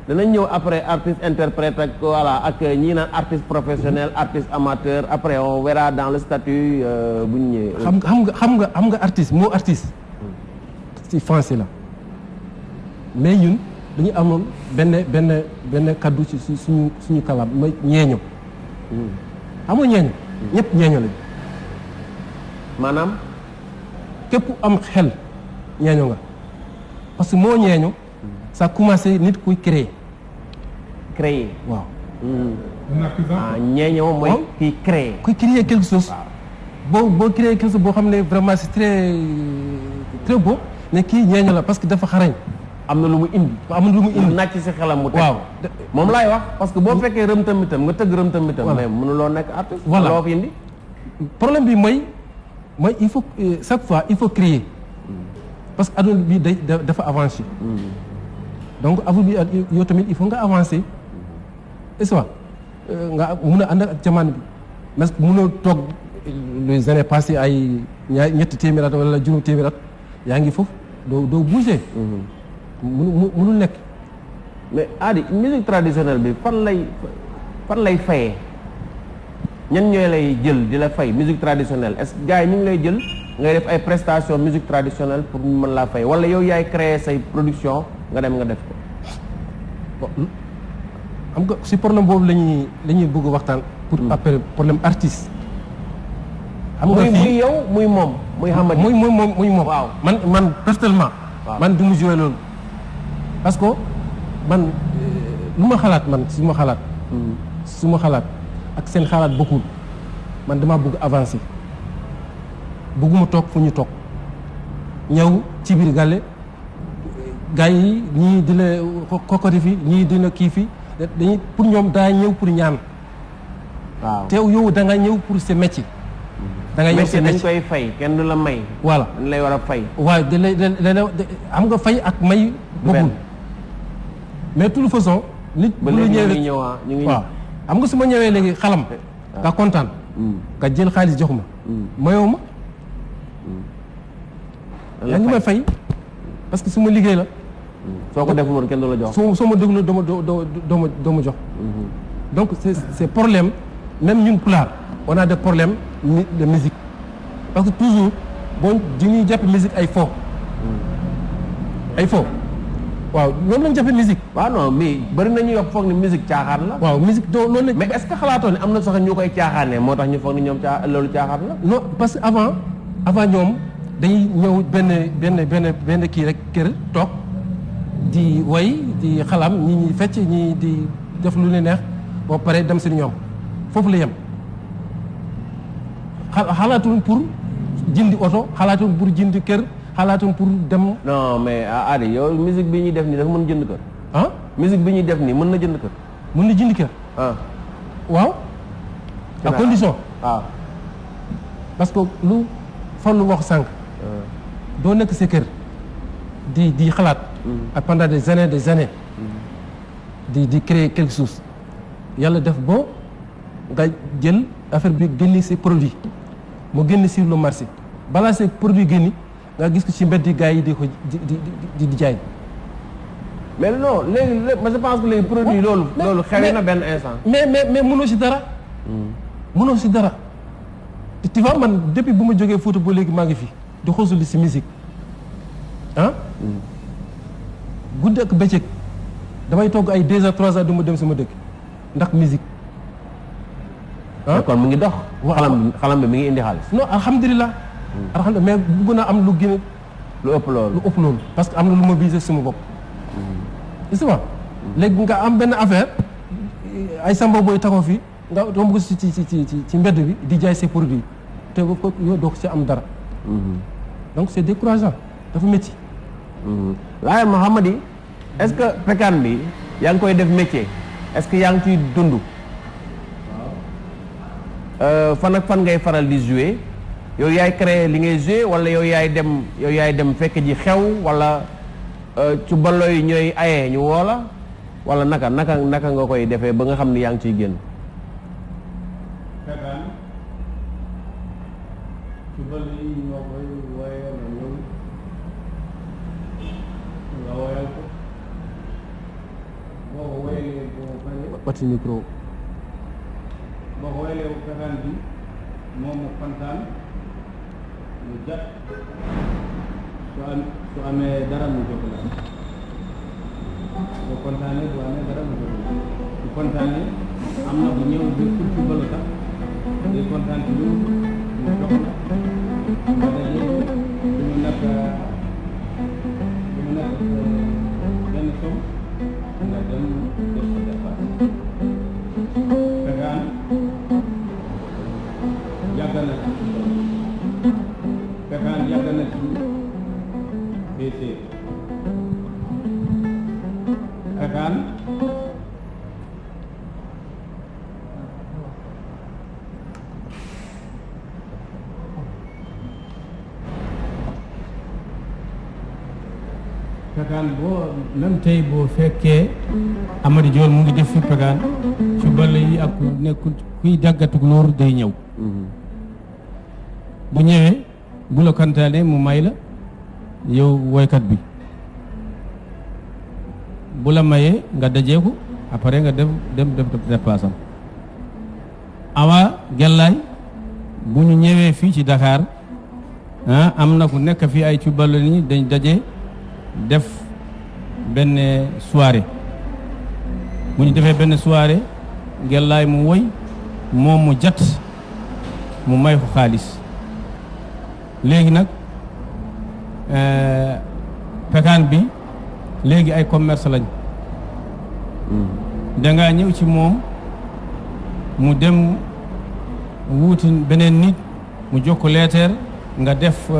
danañ ñëw après artiste interprète ak voilà ak ñii naan artiste professionnel artiste amateur après on verra dans le statut bu ñu ñëwee. xam nga artiste moo artiste ci français la mais ñun dañu amoon benn kaddu ci suñu kàllaam mooy ñeeño. xam nga ñeeño. ñëpp ñeeño lañu. maanaam képp am xel ñeeño nga parce que moo ñeeño ça commencé nit kuy créer waaw. ñeeño moom mooy kiy créer. kuy créer quelque chose. boo créer quelque chose boo xam ne vraiment c'est très très beau mais kii ñeeño la parce que dafa xarañ. am na lu mu indi. nàcc si xelam mu teg. waaw moom laay wax parce que boo fekkee rëm-tam-bitam nga tëgg rëm-tam-bitam. mais mënuloo nekk artiste. voilà loo fi indi. problème bi mooy il faut chaque fois il faut créer parce que adduna bi dafa avancer. donc avu bi yow tamit il faut nga avancer est-ce que nga mun a ànd ak jamono bi parce que munoo toog les années passées ay ñetti téeméer at wala juróom téeméer at yaa ngi foofu doo bouger. munul nekk. mais Adi musique traditionnelle bi fan lay fayee ñan ñooy lay jël di la fay musique traditionnelle est-ce que gars yi ñu ngi lay jël ngay def ay prestations musique traditionnelle pour mën laa fay wala yow yaay créer say production nga dem nga def ko. xam nga si problème boobu la ñuy bëgg waxtaan. pour après problème artiste. xam nga muy yow muy moom muy Hamady. muy moom waaw man personnellement. man du mu joué loolu. parce que man lu ma xalaat man su ma xalaat ak seen xalaat bokkul man dama bëgg avancer bëgguma toog fu ñu toog ñëw ci biir gàlle gars yi ñii di la kokoti fi ñii dina kii fi dañuy pour ñoom daa ñëw pour ñaan. waaw te yow da nga ñëw pour ce métier. da nga ñëw ce métier dañ koy fay kenn du la may. voilà dañ lay war a fay. waaw am nga fay ak may. bokkul mais de toute façon. nit bu la ñëwee ñu ngi waaw xam nga su ma ñëwee léegi xalam. nga kontaan. nga jël xaalis jox ma. mayoo ma. yaa ngi may fay parce que su ma liggéey la. soo ko deful woon kenn du la jox. soo ma déglu doo ma jox. donc c'est problème même ñun Pulaar on a des problèmes de musique parce que toujours bon dañuy jàpp musique ay fo. waaw loolu lañ jàppee musique. waaw non mais bari na ñuy wax foog ni musique caaxaan la. waaw musique doo loolu la. mais est-ce que xalaatoo ne am na sax ñu koy caaxaanee moo tax ñu foog ni ñoom loolu caaxaan la. non parce que avant ñoom dañuy ñëw benn kii rek kër toog di way di xalam ñi fecc ñi di def lu leen neex boo paree dem seen ñoom foofu la yem xalaatuñ pour jëndi oto xalaatuñ pour jëndi kër. xalaatoon pour dem. non mais Adi yow musique bi ñuy def nii dafa mën jënd kër. ah musique bi ñuy def nii mën na jënd kër. mën na jënd kër. waaw. à condition. waaw. parce que lu Fallou wax sànq. doo nekk sa kër di xalaat. ak pendant des années di créer quelque chose yàlla def bon nga jël affaire bi génni si produit mu génn sur le marché balaa see produit génni nga gis ko ci mbedd gars yi di ko di jaay. mais non léegi je pense que léegi produit loolu xewi na benn instant. mais mënoo si dara. mënoo si dara. tu vois man depuis bu ma jógee Fouta ba léegi maa ngi fi di xosuli si musique ah. guddi ak bëccëg damay togg ay 2 heures 3 heures du ma dem sama dëkk ndax musique. kon mu ngi dox. xalam bi mi ngi indi xaalis. non alhamdulilah. alhamdulilah mais bëgg naa am lu gën lu ëpp loolu parce que am na lu ma visé sama bopp. est-ce que léegi nga am benn affaire ay samba booy taxaw fii nga romb ko ci mbedd bi di jaay ses produits te ko yow doo ko ci am dara. donc c'est décourageant dafa métti. waaye Mouhamady est-ce que pekaan bi yaa ngi koy def métier est-ce que yaa ngi ciy dund. fan ak fan ngay faral di jouer yow yaay créer li ngay jouer wala yow yaay dem fekk ji xew wala ci ballo yi ñooy ayee ñu woola wala naka nga koy defee ba nga xam ni yaa ngi ciy génn. ci ballo yi ñoo koy woyal ñëw nga woyal ko boo ko woyalee boo paree pati micro boo ko woyalee pekaan bi moom mu kontaan mu jat su amee dara mu jox la boo kontaanee bu amee dara mu jox la su kontaanee am na bu ñëw bi pour ci balu sax day kontaan ci loolu mu jox la nga dajee duñu nekk benn som nga dem def ko dépasse pekaan yàgg na pekaan yàgg na ci BC pekaan boo même tey boo fekkee Amady Diol mu ngi def fi pekaan ci ball yi ak nekkul kuy dàggatug loolu day ñëw bu ñëwee bu la kontaanee mu may la yow woykat bi bu la mayee nga dajeeku après nga dem def dépassam awa gellaay bu ñu ñëwee fii ci Dakar am na ku nekk fii ay ci ballo ni dañ daje def benn soirée bu ñu defee benn soirée gellaay mu woy moom mu jat mu may ko xaalis léegi nag pekaan bi léegi ay commerce lañ dangaa ñëw ci moom mu dem wuuti beneen nit mu jox ko leeteer nga def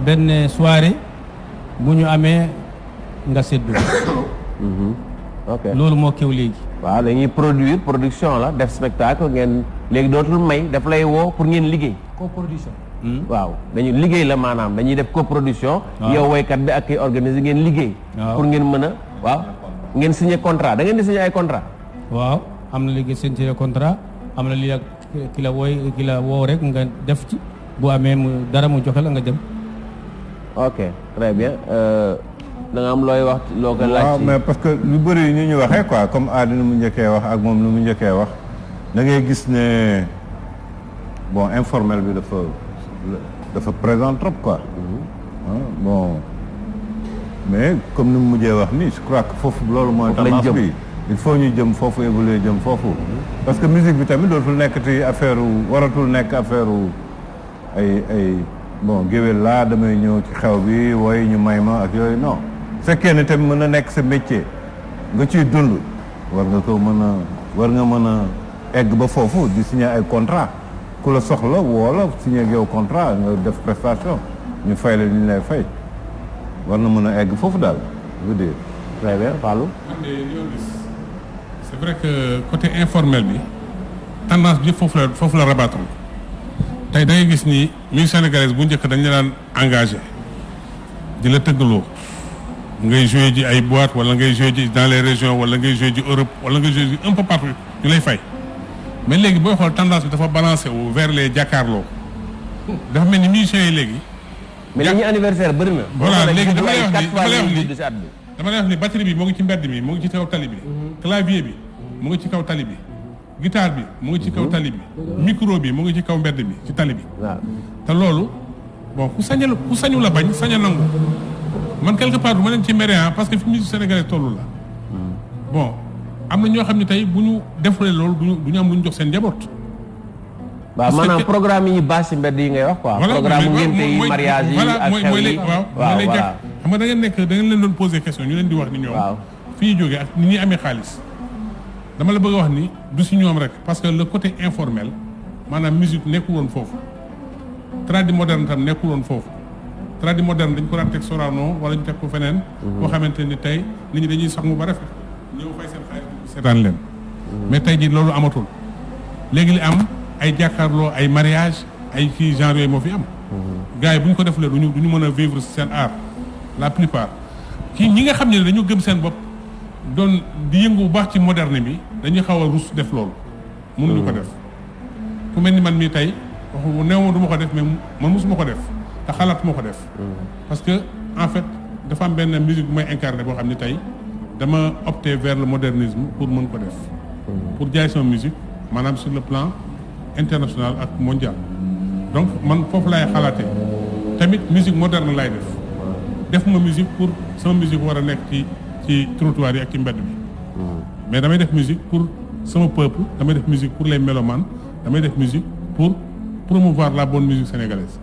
benn soirée bu ñu amee nga séddoo. ok loolu moo kew léegi. waaw dañuy production la def spectacle ngeen léegi dootul may daf lay woo pour ngeen liggéey. coproduction. waaw dañuy liggéey la maanaam dañuy def coproduction. yow woykat bi ak kiy organiser ngeen liggéey. pour ngeen mën a waaw ngeen signé contrat da ngeen di signé ay contrat. waaw am na léegi signé contrat am na lii ak ki la woo rek nga def ci bu amee dara mu joxe la nga dem. ok très bien da nga am looy wax loo ko laaj. waaw mais parce que lu bëri ñu waxee quoi comme aada nu mu njëkkee wax ak moom nu mu njëkkee wax da ngay gis ne bon informel bi dafa présent trop quoi. bon mais comme ni mu mujjee wax ni je crois que foofu loolu mooy tendance bi il faut ñu jëm foofu évoluer jëm foofu. parce que musique bi tamit dootul nekkati affaire waratul nekk affaire ay bon géwél laa damay ñëw ci xew bi wooy ñu may ma ak yooyu non fekkee ne tamit mën na nekk sa métier nga ciy dund war nga mën a egg ba foofu di signer ay contrat ku la soxla woo la signer ak yow contrat nga def prestation ñu fay la ñu lay fay war na mën a egg foofu daal je veux dire. très bien Fallou. c'est vrai que côté informel bi tendance bi foofu la rabattre tey da ngay gis ni musique sénégalaise bu njëkk dañu la daan engagé di la tëggaloo ngay joué ji ay boîte wala ngay joué ji dans les régions wala ngay joué ji Europe wala ngay joué ji un peu partout ñu lay fay mais léegi booy xool tendance bi dafa balancé wu vers les jàkkaarloo dafa mel ni musiciens yi léegi. mais li ñuy anniversaire bëri na. voilà léegi dama lay wax ni batterie bi moo ngi ci mbedd mi moo ngi ci kaw tali bi. clavier bi mu ngi ci kaw tali bi. guitare bi mu ngi ci kaw tali bi. micro bi mu ngi ci kaw mbedd bi ci tali bi. te loolu bon ku sañu la bañ sañ a nangu man quelque part du ma leen ci mere parce que fi musique sénégalaise tollu la bon am na ñoo xam ne tey bu ñu defulee loolu du ñu am lu ñu jox seen njaboot. waaw maanaam programme yi ñu bâche ci mbedd yi ngay wax quoi. programme ngénte yi mariage yi ak xew yi waaw lay jàpp xam nga da ngeen leen doon poser question ñu leen di wax ni ñoom. fi ñu jógee ak ni ñuy amee xaalis dama la bëgg a wax ni du si ñoom rek parce que le côté informel maanaam musique nekkul woon foofu tradi moderne tam nekkul woon foofu tradi moderne dañ ko daan teg Sorano wala ñu teg ko feneen. boo xamante ni tey nit ñi dañuy sax mu ba rafet ñëw fay seen xaalis seetaan leen. mais tey jii loolu amatul léegi li am. ay jàkkaarloo ay mariage ay kii genre yooyu moo fi am. gars yi bu ñu ko defulee du ñu mën a vivre seen art la plupart kii ñi nga xam ne dañu gëm seen bopp doon di yëngu bu baax ci moderne bi dañuy xaw a rus def loolu. mënuñu ko def ku mel ni man mii tey waxu néew ma du ma ko def mais man mosuma ko def te xalaat ma ko def. parce que en fait dafa am benn musique bu may incarné boo xam ne tey dama opté vers le modernisme pour mën ko def. pour jaay sama musique maanaam sur le plan. international ak mondial donc man foofu laay xalaatee tamit musique moderne laay def ma musique pour sama musique war a nekk ci trottoir yi ak ci mbedd bi mais damay def musique pour sama peuple damay def musique pour les mélomanes damay def musique pour promouvoir la bonne musique sénégalaise.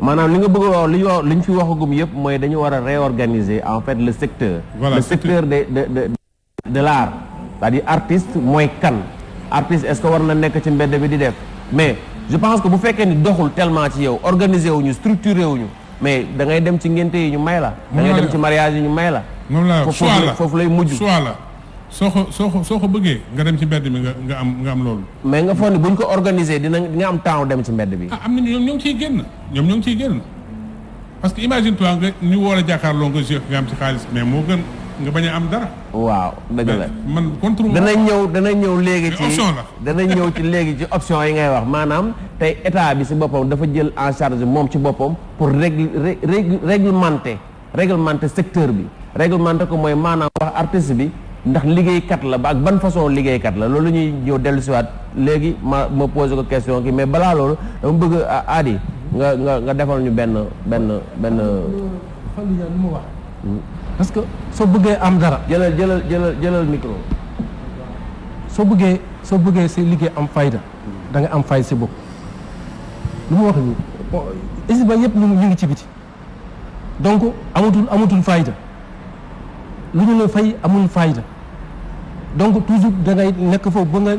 maanaam li nga bëgg a wax li ñu fi waxagum yëpp mooy dañu war a réorganiser en fait le secteur. voilà le secteur de l'art c'est-à-dire artiste mooy kan. artiste est-ce que war na nekk ci mbedd bi di def mais je pense que bu fekkee ni doxul tellement ci yow organisé wuñu structuré wuñu mais da ngay dem ci ngénte yi ñu may la. da ngay dem ci mariage yi ñu may la. moom la foofu lay mujj. soit la soo ko bëggee nga dem ci mbedd mi nga am loolu. mais nga foog ni buñ ko organisé di nga am temps dem ci mbedd bi. am na ñoom ñoo ngi ciy génn ñoom ñoo ngi ciy génn parce que imagine toi nga ñu war a jàkkaarloo nga jëf nga am ci xaalis mais moo gën. nga bañ a am dara. waaw dëgg la man contre. danañ ñëw léegi ci option la. danañ ñëw ci léegi ci option yi ngay wax maanaam tey état bi ci boppam dafa jël en charge moom ci boppam pour réglementer secteur bi réglementer ko mooy maanaam wax artiste bi ndax liggéeykat la ba ak ban façon liggéeykat la loolu ñuy ñëw dellu siwaat léegi ma posé ko question ki mais balaa loolu dama bëgg Adi nga defal ñu benn. xam nga lu mu wax. parce que soo bëggee am dara. jëlal micro. soo bëggee si liggéey am fayda da nga am fay si bopp lu mu wax nii bon ba yëpp ñu ngi ci biti donc amatul fayda lu ñu la fay amul fayda donc toujours da ngay nekk foofu ba nga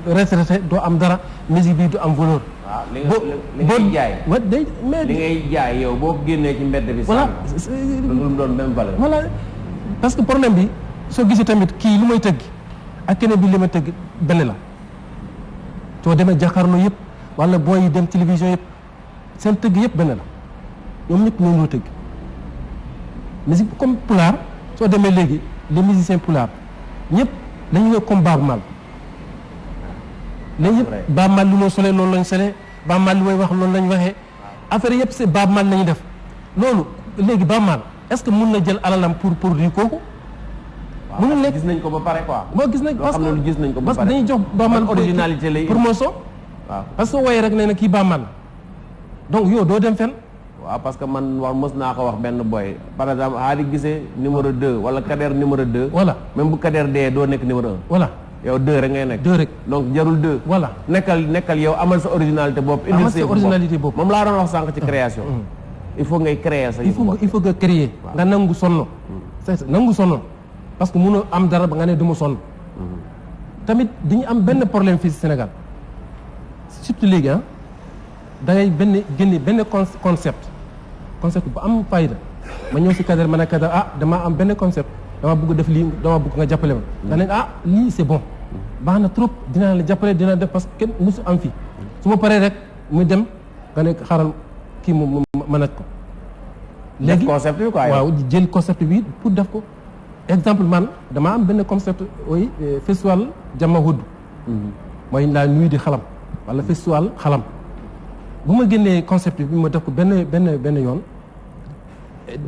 retraité doo am dara musique bi du am valeur. waaw li ngay jaay. mais li ngay jaay yow boo génnee ci mbedd bi. voilà lu doon même valeur. voilà parce que problème bi soo gisee tamit kii lu may tëgg ak keneen bi li ma tëgg benn la soo demee jàkkaarloo yëpp wala booy yi dem télévision yëpp seen tëgg yëpp benn la ñoom ñëpp ñoo tëgg musique comme pulaar soo demee léegi les musiciens pulaar ñëpp dañu ne comme Baaba Maal léegi yëpp Baaba Maal lu moo solee loolu lañ solee Baaba Maal lu may wax loolu lañ waxee affaire yëpp c'est Baaba Maal lañu def loolu léegi Baaba Maal est-ce que mun na jël alalam pour produire kooku. mënul nekk gis nañ ko ba pare quoi. boo gis nañ parce que gis nañ ko ba pare dañuy jox Baaba Maal originalité lay promotion. waaw parce que wooyee rek nee na kii Baaba Maal donc yow doo dem fenn. waaw parce que man mos naa ko wax benn boy par exemple Hady Guissé numéro 2 wala Kader numéro 2. voilà même bu Kader dee doo nekk numéro 1. voilà yow 2 rek ngay nekk. 2 rek donc jarul 2. voilà nekkal yow amal sa originalité bopp. amal sa originalité bopp moom laa doon wax sànq ci création. il faut ngay créer sa. il faut nga créer. nga nangu sonn. c'est nangu sonn parce que mënoo am dara ba nga ne du ma sonn. tamit dañu am benn problème fii Sénégal surtout léegi da ngay génne benn concept bu am fayda ma ñëw si Kader ma ne Kader dama am benn concept dama bëgg def lii dama bëgg nga jàppale ma nga ne lii c'est bon baax na trop dinaa la jàppale dina def parce que kenn musu am fii su ma paree rek muy dem nga ne xaaral kii mu mën ko léegi concept bi quoi waaw di jël concept bi pour def ko exemple man dama am benn concept ooy festival Jamahud mooy la nuit di xalam wala festival xalam bu ma génnee concept bi ma def ko benn yoon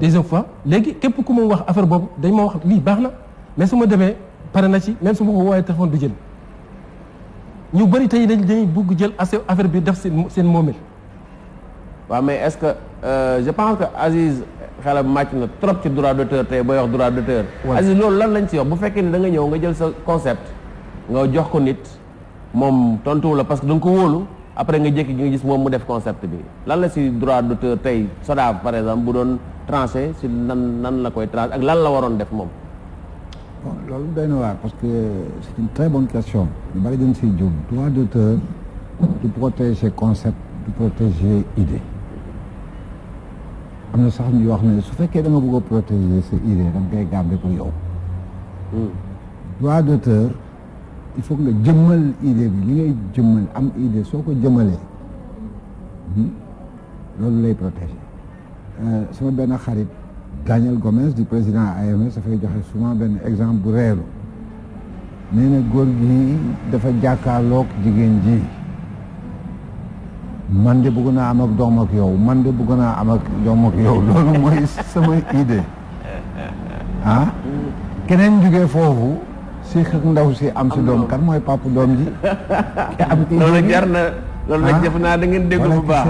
deuxième fois léegi képp ku ma wax affaire boobu dañ ma wax lii baax na mais su ma demee pare na ci même su ma ko woowee téléphone du jël ñu bëri tey dañuy bugg jël affaire bi def seen moomeel. waaw mais est-ce que je pense que Aziz xelam màcc na trop ci droit d'auteur tey booy wax droit d'auteur. Aziz loolu lan lañ ci wax bu fekkee ni da nga ñëw nga jël sa concept nga jox ko nit moom tontuwu la parce que da nga ko wóolu après nga jékki nga gis moom mu def concept bi lan la si droit d'auteur tey SODAV par exemple bu doon tranché si nan la koy tranché ak lan la waroon def moom. bon loolu doy na waar parce que c'est une très bonne question ñu bari dañ siy jóg droit d'auteur du protéger concept du protéger idée am na sax ñu wax ne su fekkee da nga bëgg a protéger sa idée da nga koy garder pour yow droit d'auteur il faut nga jëmmal idée bi li ngay jëmmal am idée soo ko jëmmalee loolu lay protéger sama benn xarit Daniel Gomes di président AMS dafay joxe souvent benn exemple bu reelu nee na góor gi dafa jàkkaarloog jigéen ji man de bëgg naa am ak doom ak yow man de bëgg naa am ak doom ak yow loolu mooy sama idée ah keneen jógee foofu si xëy ndaw si am si doom kan mooy papa doom ji am loolu jar na loolu nag def naa da ngeen déglu bu baax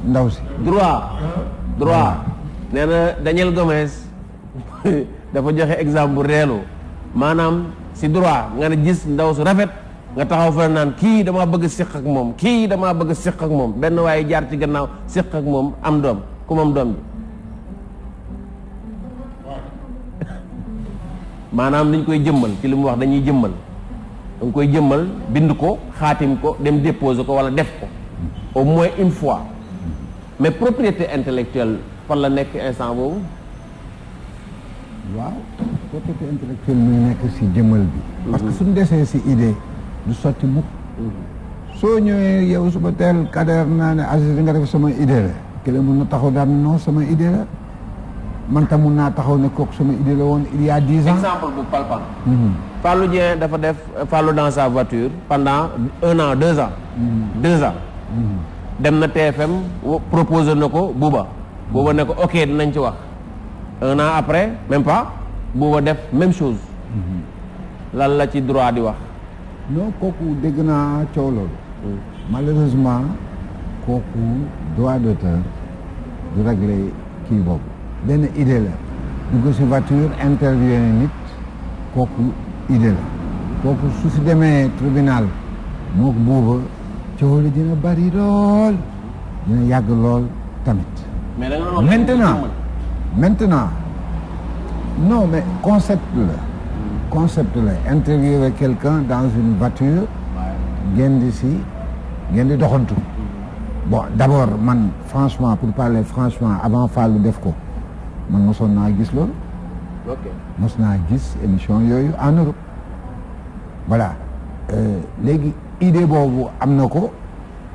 ndaw si droit nee na Daniel Gomes dafa joxe exemple bu reelu maanaam si droit nga ne gis ndaw su rafet nga taxaw fa naan kii damaa bëgg siq ak moom kii damaa bëgg siq ak moom benn waaye jaar ci gannaaw siq ak moom am doom ku moom doom bi maanaam dañ koy jëmmal ci li mu wax dañuy jëmmal dañ koy jëmmal bind ko xaatim ko dem déposer ko wala def ko au moins une fois mais propriété intellectuelle fan la nekk instant boobu. waaw propriété intellectuelle mu nekk si jëmmal bi. parce que suñu desee si idée du sotti mukk. soo ñëwee yow suba teel Kader naa ne Aziz nga def sama idée la. kële mun na taxaw daal non sama idée la man tam mun naa taxaw ne kooku sama idée la woon il y a 10 ans. exemple bu palpable. Fallou Dieng dafa def Fallou dans sa voiture pendant 1 an 2 ans. 2 ans. dem na TFM proposé na ko Bouba ne ko ok dinañ ci wax 1 an après même pas Bouba def même chose lan la ci droit di wax. non kooku dégg naa coow loolu. malheureusement kooku droit d'auteur du régler kii boobu benn idée la dugg si voiture interviewé nit kooku idée la kooku su si demee tribunal moo ko Bouba coow li dina bari lool dina yàgg lool tamit. mais da nga maintenant non mais concept la interviewer quelqu'un dans une voiture ngeen di doxantu bon d'abord man franchement pour parler franchement avant Fallou def ko man mosoon naa gis loolu mos naa gis émission yooyu en Europe voilà léegi idée boobu am na ko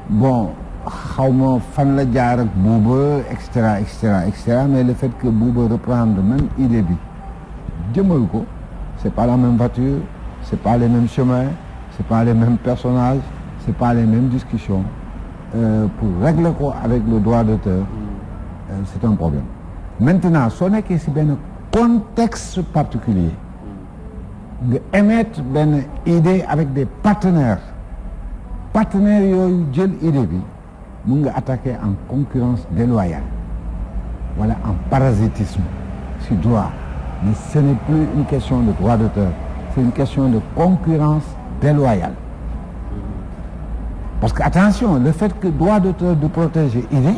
bon xaw ma fan la jaar ak Bouba et cetera mais le fait que Bouba reprendre même idée bi jëmal ko c'est pas la même voiture c'est pas les mêmes chemins c'est pas les mêmes personnages c'est pas les mêmes discussions pour régler ko avec le droit d'auteur c'est un problème maintenant soo nekkee ci benn contexte particulier nga émettre benn idée avec des partenaires yooyu jël idée bi mun nga attaquer en concurrence déloyale wala en parasitisme ci droit mais ce n'est plus une question de droit d'auteur c'est une question de concurrence déloyale parce que attention le fait que droit d'auteur de protéger idée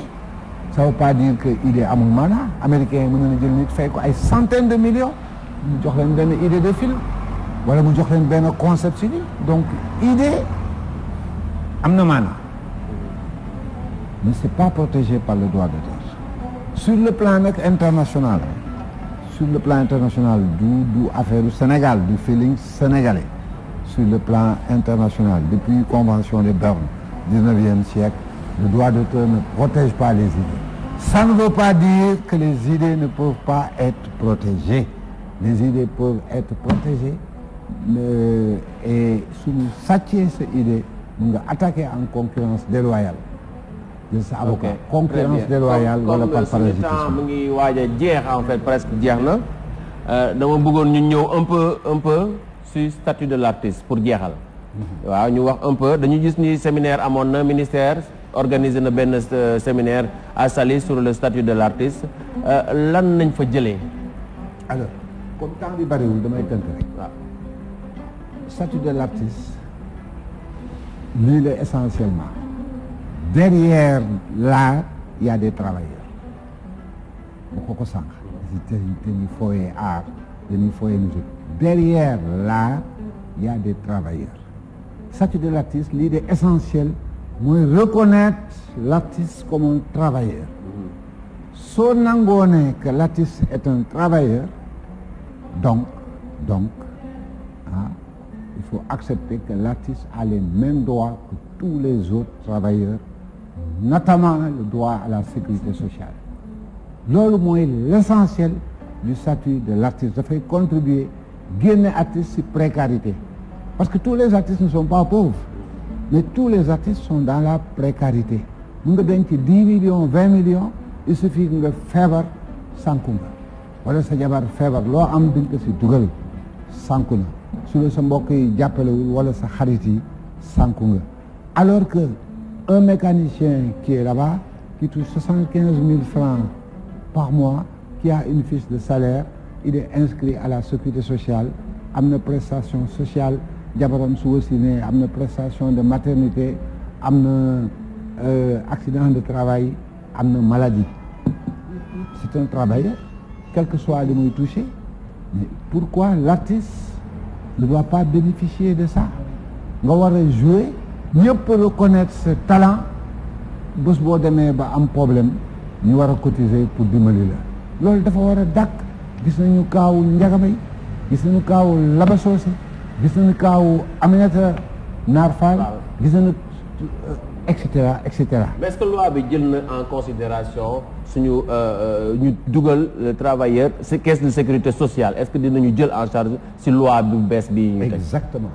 ça veut pas dire que idée amul maanaa américain yi mën na jël nit fay ko ay centaines de millions mu jox leen benn idée de film wala mu jox leen benn concept ci donc idée am na maanaa mais c'est pas protégé par le droit d'auteur sur le plan nag international du affaire du Sénégal du feeling sénégalais sur le plan international depuis convention de Berne 19e siècle le droit d'auteur ne protège pas les idées Ça ne veut pas dire que les idées ne peuvent pas être protégées. Les idées peuvent être protégées et suñu sàccee sa idée mun nga attaquer en concurrence déloyale de sa avocat. Concurrence déloyale wala par parasitisme. temps mu ngi waaj a jeex en fait presque jeex na dama bëggoon ñu ñëw un peu sur statut de l'artiste pour jeexal. waaw ñu wax un peu dañu gis ni séminaire amoon na ministère organisé na benn séminaire à Saly sur le statut de l'artiste lan nañ fa jëlee. alors comme temps bi bariwul damay tënk rek. waaw statut de l'artiste lii la essentiellement derrière l'art il y a des travailleurs bu ko sànq dañuy fooyee art dañuy fooyee musique derrière l'art il y a des travailleurs statut de l'artiste lii de essentiel mooy reconnaître l'artiste comme un travailleur soo nangoo ne que l'artiste est un travailleur donc il faut accepter que l'artiste a les mêmes droits que tous les autres travailleurs notamment le droit à la sécurité sociale loolu mooy l'essentiel du statut de l'artiste dafay contribuer génne artiste ci précarité parce que tous les artistes ne sont pas pauvres mais tous les artistes sont dans la précarité mun nga denc 10 millions 20 millions il suffit nga feebar sànku nga wala sa jabar feebar loo am dinga ko ci dugal sànku na su la sa mbokk yi jàppalewul wala sa xarit yi sànku nga alors que un mécanicien qui est là-bas qui touche 75 000 francs par mois qui a une fiche de salaire il est inscrit à la sécurité sociale am na prestation sociale jabaram su wasinee am na prestation de maternité am na accident de travail am na maladie c'est un travailleur quel que soit li muy touché mais pourquoi l'artiste ne doit pas bénéficier de ça nga war a jouer ñëpp reconnaître ce talent bés boo demee ba am problème ñu war a cotiser pour dimbali la loolu dafa war a dàkk gis nañu kaawu Ndiagamay gis nañu kaawu Laba Socé gis nañu kaawu Aminata Naar Fall gis nañu et cetera et cetera. mais est-ce que loi bi jël na en considération suñu ñu dugal le travailleur ci caisse de sécurité sociale est-ce que dinañu jël en charge ci loi bu bees bi ñu teg. exactement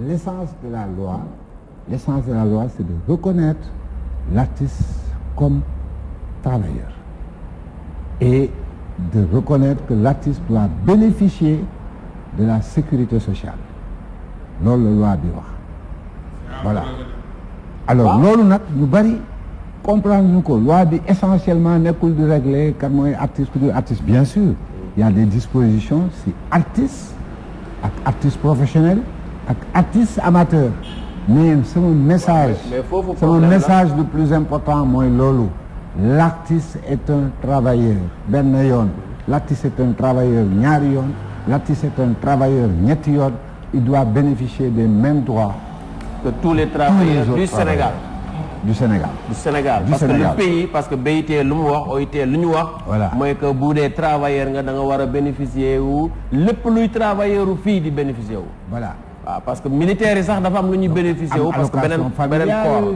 l'essence de la loi c'est de reconnaître l'artiste comme travailleur et de reconnaître que l'artiste doit bénéficier de la sécurité sociale loolu la loi bi wax voilà alors loolu nag ñu bari comprendre ñu ko loi bi essentiellement nekkul di régler kan mooy artiste ku dul artiste bien sûr il y a des dispositions si artiste ak artiste professionnel ak artiste amateur mais sama message le plus important mooy loolu l'artiste est un travailleur benn yoon l'artiste est un travailleur ñaari yoon l'artiste est un travailleur ñetti yoon il doit bénéficier des mêmes droits que tous les travailleurs du Sénégal. Parce que BIT lu mu wax OIT lu ñu wax. voilà mooy que bu dee travailleur nga da nga war a bénéficier wu lépp luy travailleur wu fii di bénéficier wu. voilà waaw parce que militaires yi sax dafa am lu ñuy bénéficier wu. parce que beneen corps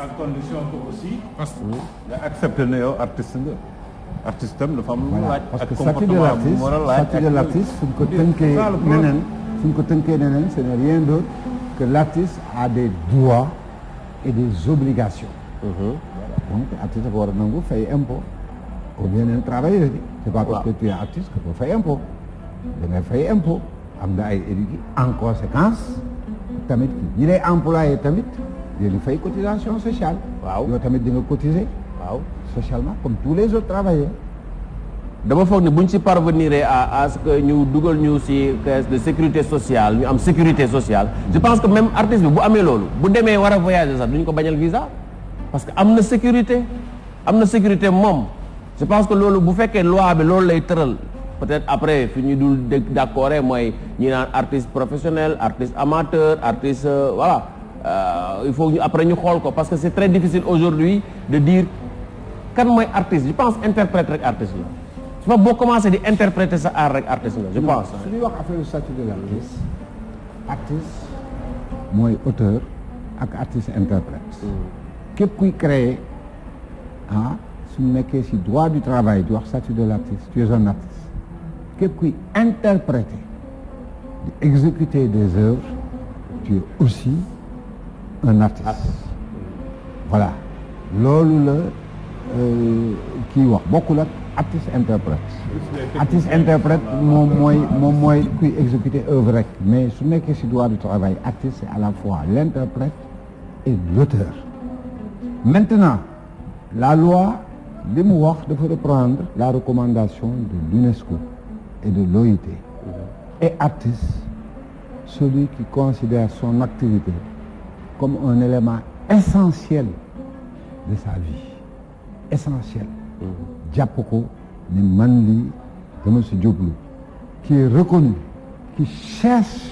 à condition que aussi. parce que nga accepté ne yow artiste nga. artiste tam dafa am lu mu laaj. parce que statut de l'artiste suñ ko tënkee neneen ce n'est rien d'autre que l'artiste a des droits et des obligations. donc artiste dafa war a nangu fay impôt comme yeneen travailleurs yi. c'est pas parce que tu es artiste que doo fay impôt. da ngay fay impôt am nga ay éduqués en conséquence tamit ñi lay employé tamit di fay cotisation sociale. waaw yow tamit di nga cotiser. waaw socialement comme tous les autres travailleurs. dama foog ne bu ñu ci parvenir à ce que ñu dugal ñu ci caisse de sécurité sociale ñu am sécurité sociale je pense que même artiste bi bu amee loolu bu demee war a voyager sax duñu ko bañal visa parce que am na sécurité moom je pense que loolu bu fekkee loi bi loolu lay tëral peut-être après fi ñu dul d'accord mooy ñi naan artiste professionnel artiste amateur artiste voilà il faut ñu après ñu xool ko parce que c'est très difficile aujourd'hui de dire kan mooy artiste je pense interprète rek artiste la su ma boo commencé di interpréter sa art rek artiste la je pense. su ñuy wax affaire statut de l'artiste artiste mooy auteur ak artiste interprète képp kuy créer suñu nekkee ci droit du travail di wax statut de l'artiste tu es un artiste képp kuy interpréter di exécuter des œuvres tu es aussi un artiste voilà loolu la kii wax bokkul ak artiste interprète moom mooy kuy exécuter œuvre rek mais su nekkee ci droit du travail artiste c'est à la fois l'interprète et l'auteur maintenant la loi li mu wax dafa reprendre la recommandation de l'UNESCO et de l'OIT et artiste celui qui considère son activité comme un élément essentiel de sa vie essentiel jàpp ko ni man lii dama si jublu qui est reconnu qui cherche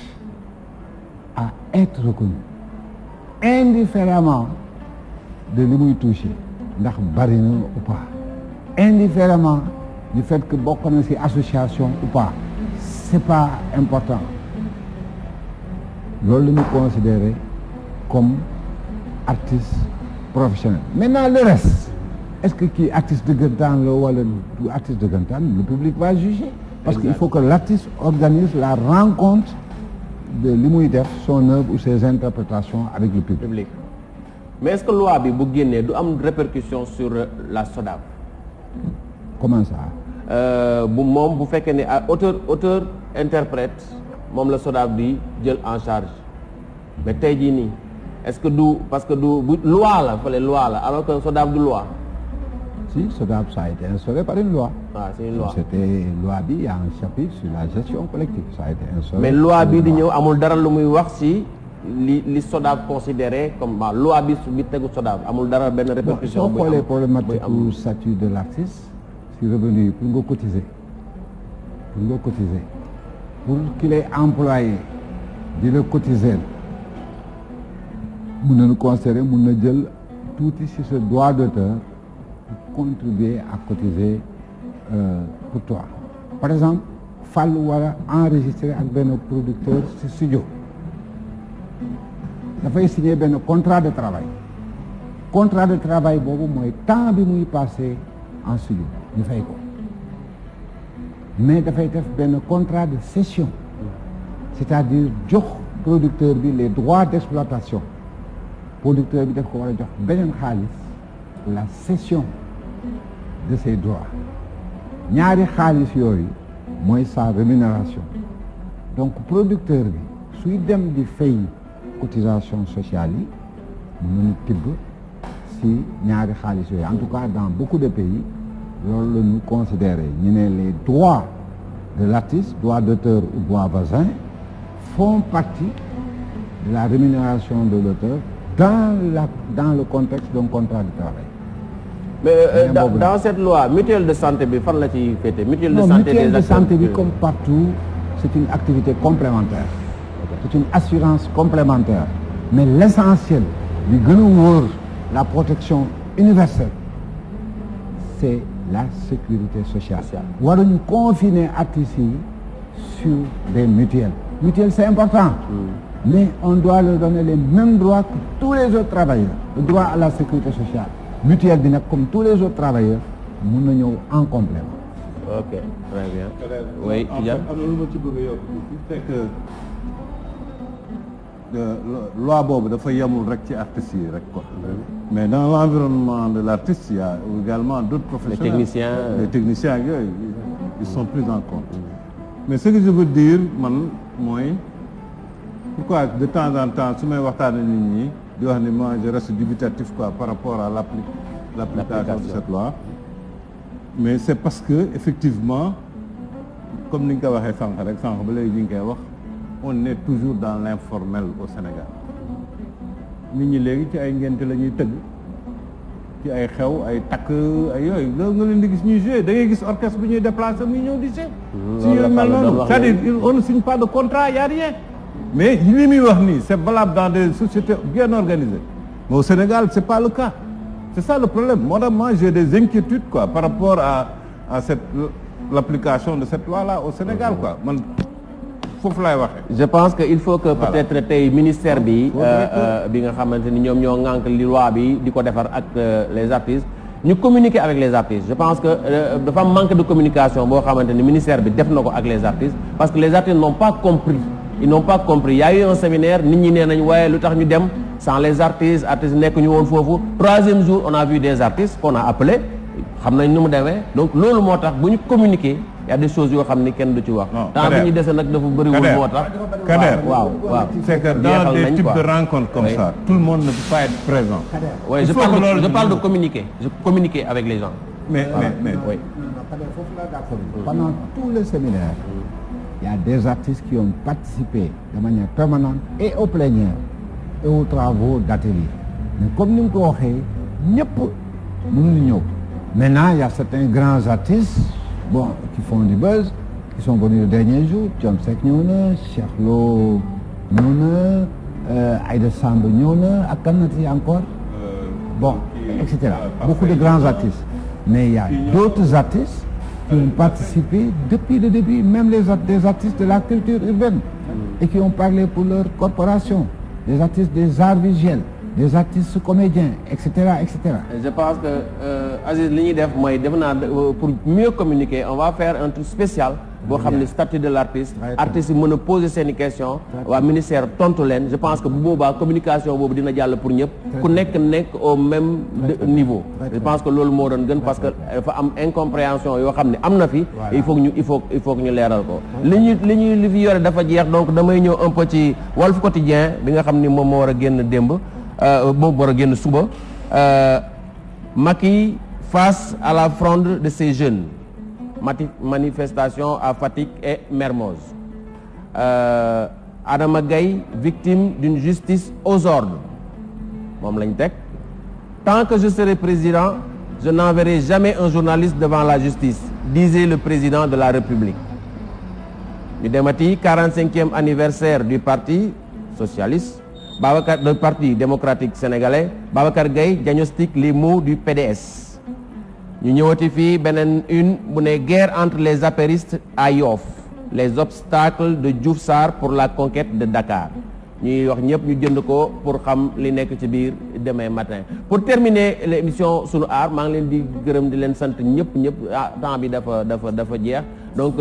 à être reconnu indifféremment de li muy touché ndax bari na ou pas indifféremment du fait que bokk na ci association ou pas c'est pas important loolu la ñu considérer comme artiste professionnel maintenant le reste est-ce que kii artiste dëggantaan la wala du artiste dëggantaan le public va juger parce qu'il faut que l'artiste organise la rencontre de li muy def son œuvre ou ses interprétations avec le public. Mais est-ce que loi bi bu génnee du am répercussion sur la SODAV? Comment ça? bu moom bu fekkee ne auteur interprète moom la SODAV di jël en charge mais tey jii nii est-ce que du parce que du bu loi la fële loi la alors que SODAV du loi. Si, SODAV ça a été instauré par une loi. Ah, c'est une loi. C'était loi bi, il y a un chapitre sur la gestion collective, ça a été instauré. Mais loi bi di ñëw amul dara lu muy wax ci li SODAV considéré comme loi bi tegu SODAV amul dara benn répercussion. Soo xoolee problématique du statut de l'artiste ci revenu pour nga cotiser pour qu'il est employé di la cotiser mun nañu considérer mun na jël tuuti ci ce droit d'auteur contribuer à cotiser pour toi. Par exemple, Fall war a enregistrer ak benn producteur ci studio dafay signer benn contrat de travail boobu mooy temps bi muy passer en studio ñu fay ko mais dafay def benn contrat de cession c'est-à-dire jox producteur bi les droits d'exploitation producteur bi daf ko war a jox beneen xaalis la cession de ses droits ñaari xaalis yooyu mooy sa rémunération donc producteur bi suy dem di fay cotisation sociale yi mën nañu tibb si ñaari xaalis yooyu en tout cas dans beaucoup de pays loolu la ñu considérer ñu ne les droits de l'artiste droits d'auteur ou droits voisins font partie de la rémunération de l'auteur dans le contexte d'un contrat de travail. Mais dans cette loi mutuelle de santé bi fan la ci féete mutuelle de santé bi comme partout c'est une activité complémentaire c'est une assurance complémentaire mais l'essentiel li gën a wóor la protection universelle c'est la sécurité sociale waruñu confiner artistes yi sur des mutuelles c'est important mais on doit leur donner les mêmes droits que tous les autres travailleurs le droit à la sécurité sociale mutuelle bi nag comme tous les autres travailleurs mun na ñëw en complément. Ok, très bien. Oui, am na lu ma ci bëgg a yokk c'est que loi boobu dafa yemul rek ci artistes yi rek quoi. Mais dans l'environnement de l'artiste il y a également d'autres professionnels. Les techniciens yooyu ils sont pris en compte. Mais ce que je veux dire man mooy pourquoi de temps en temps su may waxtaanee nit ñi di wax ni moi je reste dubitatif quoi par rapport à l'application de cette loi mais c'est parce que effectivement comme ni nga ko waxee sànq ba léegi ñu ngi koy wax on est toujours dans l'informel au Sénégal nit ñi léegi ci ay ngénte la ñuy tëgg ci ay xew ay takk ay yooyu loolu nga leen di gis ñuy jouer da ngay gis orchestre bu ñuy déplacer muy ñëw di jouer si yooyu mel noonu c'est-à-dire on ne signe pas de contrat y a rien mais li muy wax nii c'est valable dans des sociétés bien organisées mais au Sénégal c'est pas le cas c'est ça le problème moo tax moi j'ai des inquiétudes quoi par rapport à l'application de cette loi là au Sénégal quoi man foofu laay waxee. je pense que il faut que peut-être tey ministère bi nga xamante ni ñoom ñoo ŋànk li loi bi di ko defar ak les artistes ñu communiquer avec les artistes je pense que dafa am manque de communication boo xamante ni ministère bi def na ko ak les artistes parce que les artistes n'ont pas compris ils n'ont pas compris il y a eu un séminaire nit ñi nee nañ waaye lu tax ñu dem sans les artistes nekk ñu woon foofu troisième jour on a vu des artistes qu'on a appelés xam nañ nu mu demee donc loolu moo tax bu ñu communiquer il y a des choses yoo xam ni kenn du ci wax. temps bi ñu dese nag dafa bëriwul moo tax. Kader waaw. c'est que dans des types de rencontres comme ça tout le monde ne peut pas être présent. oui je parle de communiquer. je communiquer avec les gens. mais oui. foofu la d'accord. Pendant tout le séminaire il y a des artistes qui ont participé de manière permanente et aux plénières et aux travaux d'atelier mais comme ni nga ko waxee ñëpp mënuñu ñëw. Maintenant il y a certains grands artistes qui font du buzz qui sont venus le dernier jour Thione Seck ñëw na Cheikh Lo ñëw na Aïda Samb ñëw na ak kan nati encore etc. beaucoup de grands artistes mais il y a d'autres artistes qui ont participé depuis le début même des artistes de la culture urbaine et qui ont parlé pour leur corporation des artistes des arts visuels des artistes comédiens etc. je pense que Aziz li ñuy def mooy def naa pour mieux communiquer on va faire un truc spécial boo xam ne statut de l'artiste artistes yi mën a poser seeni questions waa ministère tontu leen je pense que bu boobaa communication boobu dina jàll pour ñëpp ku nekk au même niveau je pense que loolu moo doon gën parce que dafa am incompréhension yoo xam ne am na fi il faut que ñu leeral ko li fi yore dafa jeex donc damay ñëw un peu ci Walf Quotidien bi nga xam ni moom moo war a génn démb moom war a génn suba Macky face à la fronde de ces jeunes manifestation à Fatick et Mermoz Adama Gaye victime d'une justice aux ordres moom lañ teg tant que je serai président je n'enverrai jamais un journaliste devant la justice disait le président de la République ñu demati 45e anniversaire du parti socialiste le parti démocratique sénégalais Babacar Gaye diagnostique les maux du PDS ñu ñëwati fii beneen une bu ne guerre entre les apéristes à Yoff les obstacles de Diouf Sarr pour la conquête de Dakar ñuy wax ñëpp ñu jënd ko pour xam li nekk ci biir demain matin pour terminer l'émission sunu aar maa ngi leen di gërëm di leen sant ñëpp temps bi dafa jeex donc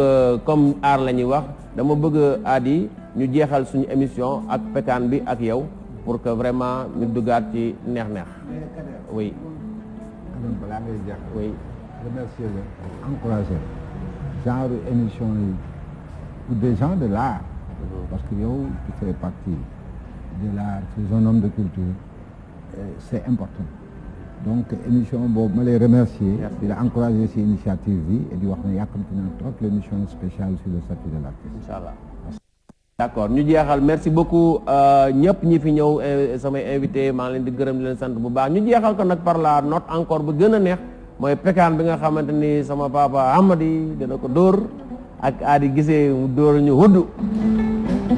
comme aar la ñuy wax dama bëgg Adi ñu jeexal suñu émission ak pekaan bi ak yow pour que vraiment ñu duggaat ci neex-neex oui. balaa ngay jeex oui remercier la encourager genre émission yi pour des gens de l'art parce que yow tu fais partie de l'art tu es un homme de culture c'est important donc émission boobu ma lay remercier di la encourager ci initiative bi et di wax ne yàkkamti naa trop l'émission spéciale sur le statut de l'artiste inchallah d'accord ñu jeexal merci beaucoup ñëpp ñi fi ñëw samay invité maa ngi leen di gërëm di leen sant bu baax ñu jeexal ko nag par la note encore bu gën a neex mooy pekaan bi nga xamante ni sama papa Amady dina ko dóor ak Adi gisee mu dóoral ñu hudd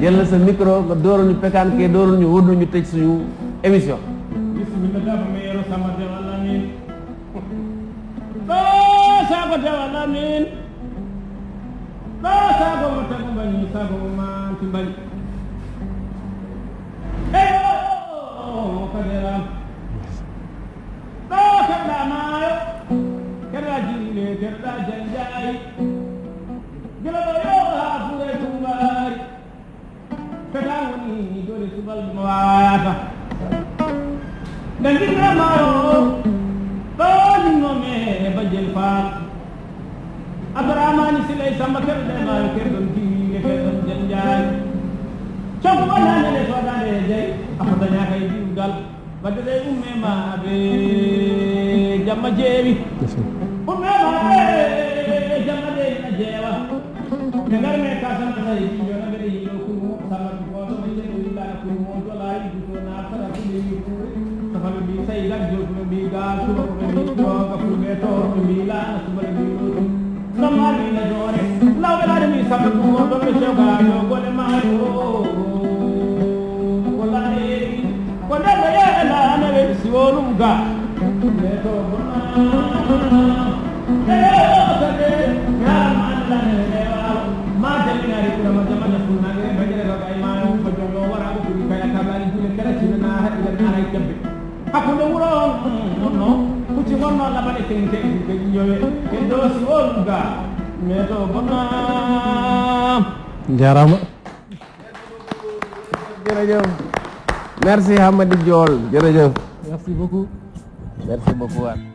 jël sa micro nga dóoral ñu pekaan kee dóoral ñu hudd ñu tëj suñu émission bismillah ba meero sama dewala min saako dewala min saako mo tagu mbañi saako mo manti mbañi kaderam kedda maayo kedda jirile kedda janjayi gelaɗo yo ha fure tumbari kata woni dole subal mo wayata nde jiɗɗa maayo ɗoɗinnomi e bajjel faam abdourahmani siley samba keɗoɗe maayo kerɗon jirile kerɗon janjayi coggo gonanene soodade e jeyi afodañaka e diwgal wadde ɗe ummemaɓe jamma jeewi ummemaɓe jamma ɗe ina jeewa ɓe garme kasantaay jona mbeɗe yiɗo kurmo samatu goto ɓe ceɗo yiɗaɗa kurmo jolayi duto natara fuɗe yiɓuɓe safaɓe mbi sayyidat jofuɓe mbi gal suba koɓe mbi toga fulɓe toro ɓe mbi lana subaɓe mbi ɗoɗum nommaɗi ina joone lawɓelaɗe mbi sambe kurmo ɗon ɓe cewgaɗo goɗe maɗo ko ndemɓe yeɗelane ɓe siwonum ga ɓeto bona eode yamanlane ɗewa ma jaminari kurama jamane nage bajere ro ay mayo ko jogo wara ko di kay akabali dile kala ci na ha ila na ay kebbe hakkunde wuro no kuci wonno labade tenke ke yowe ke do si olga meto bonna jarama jërëjëf merci Hamady Diol jërëjëf merci beaucoup merci beaucoup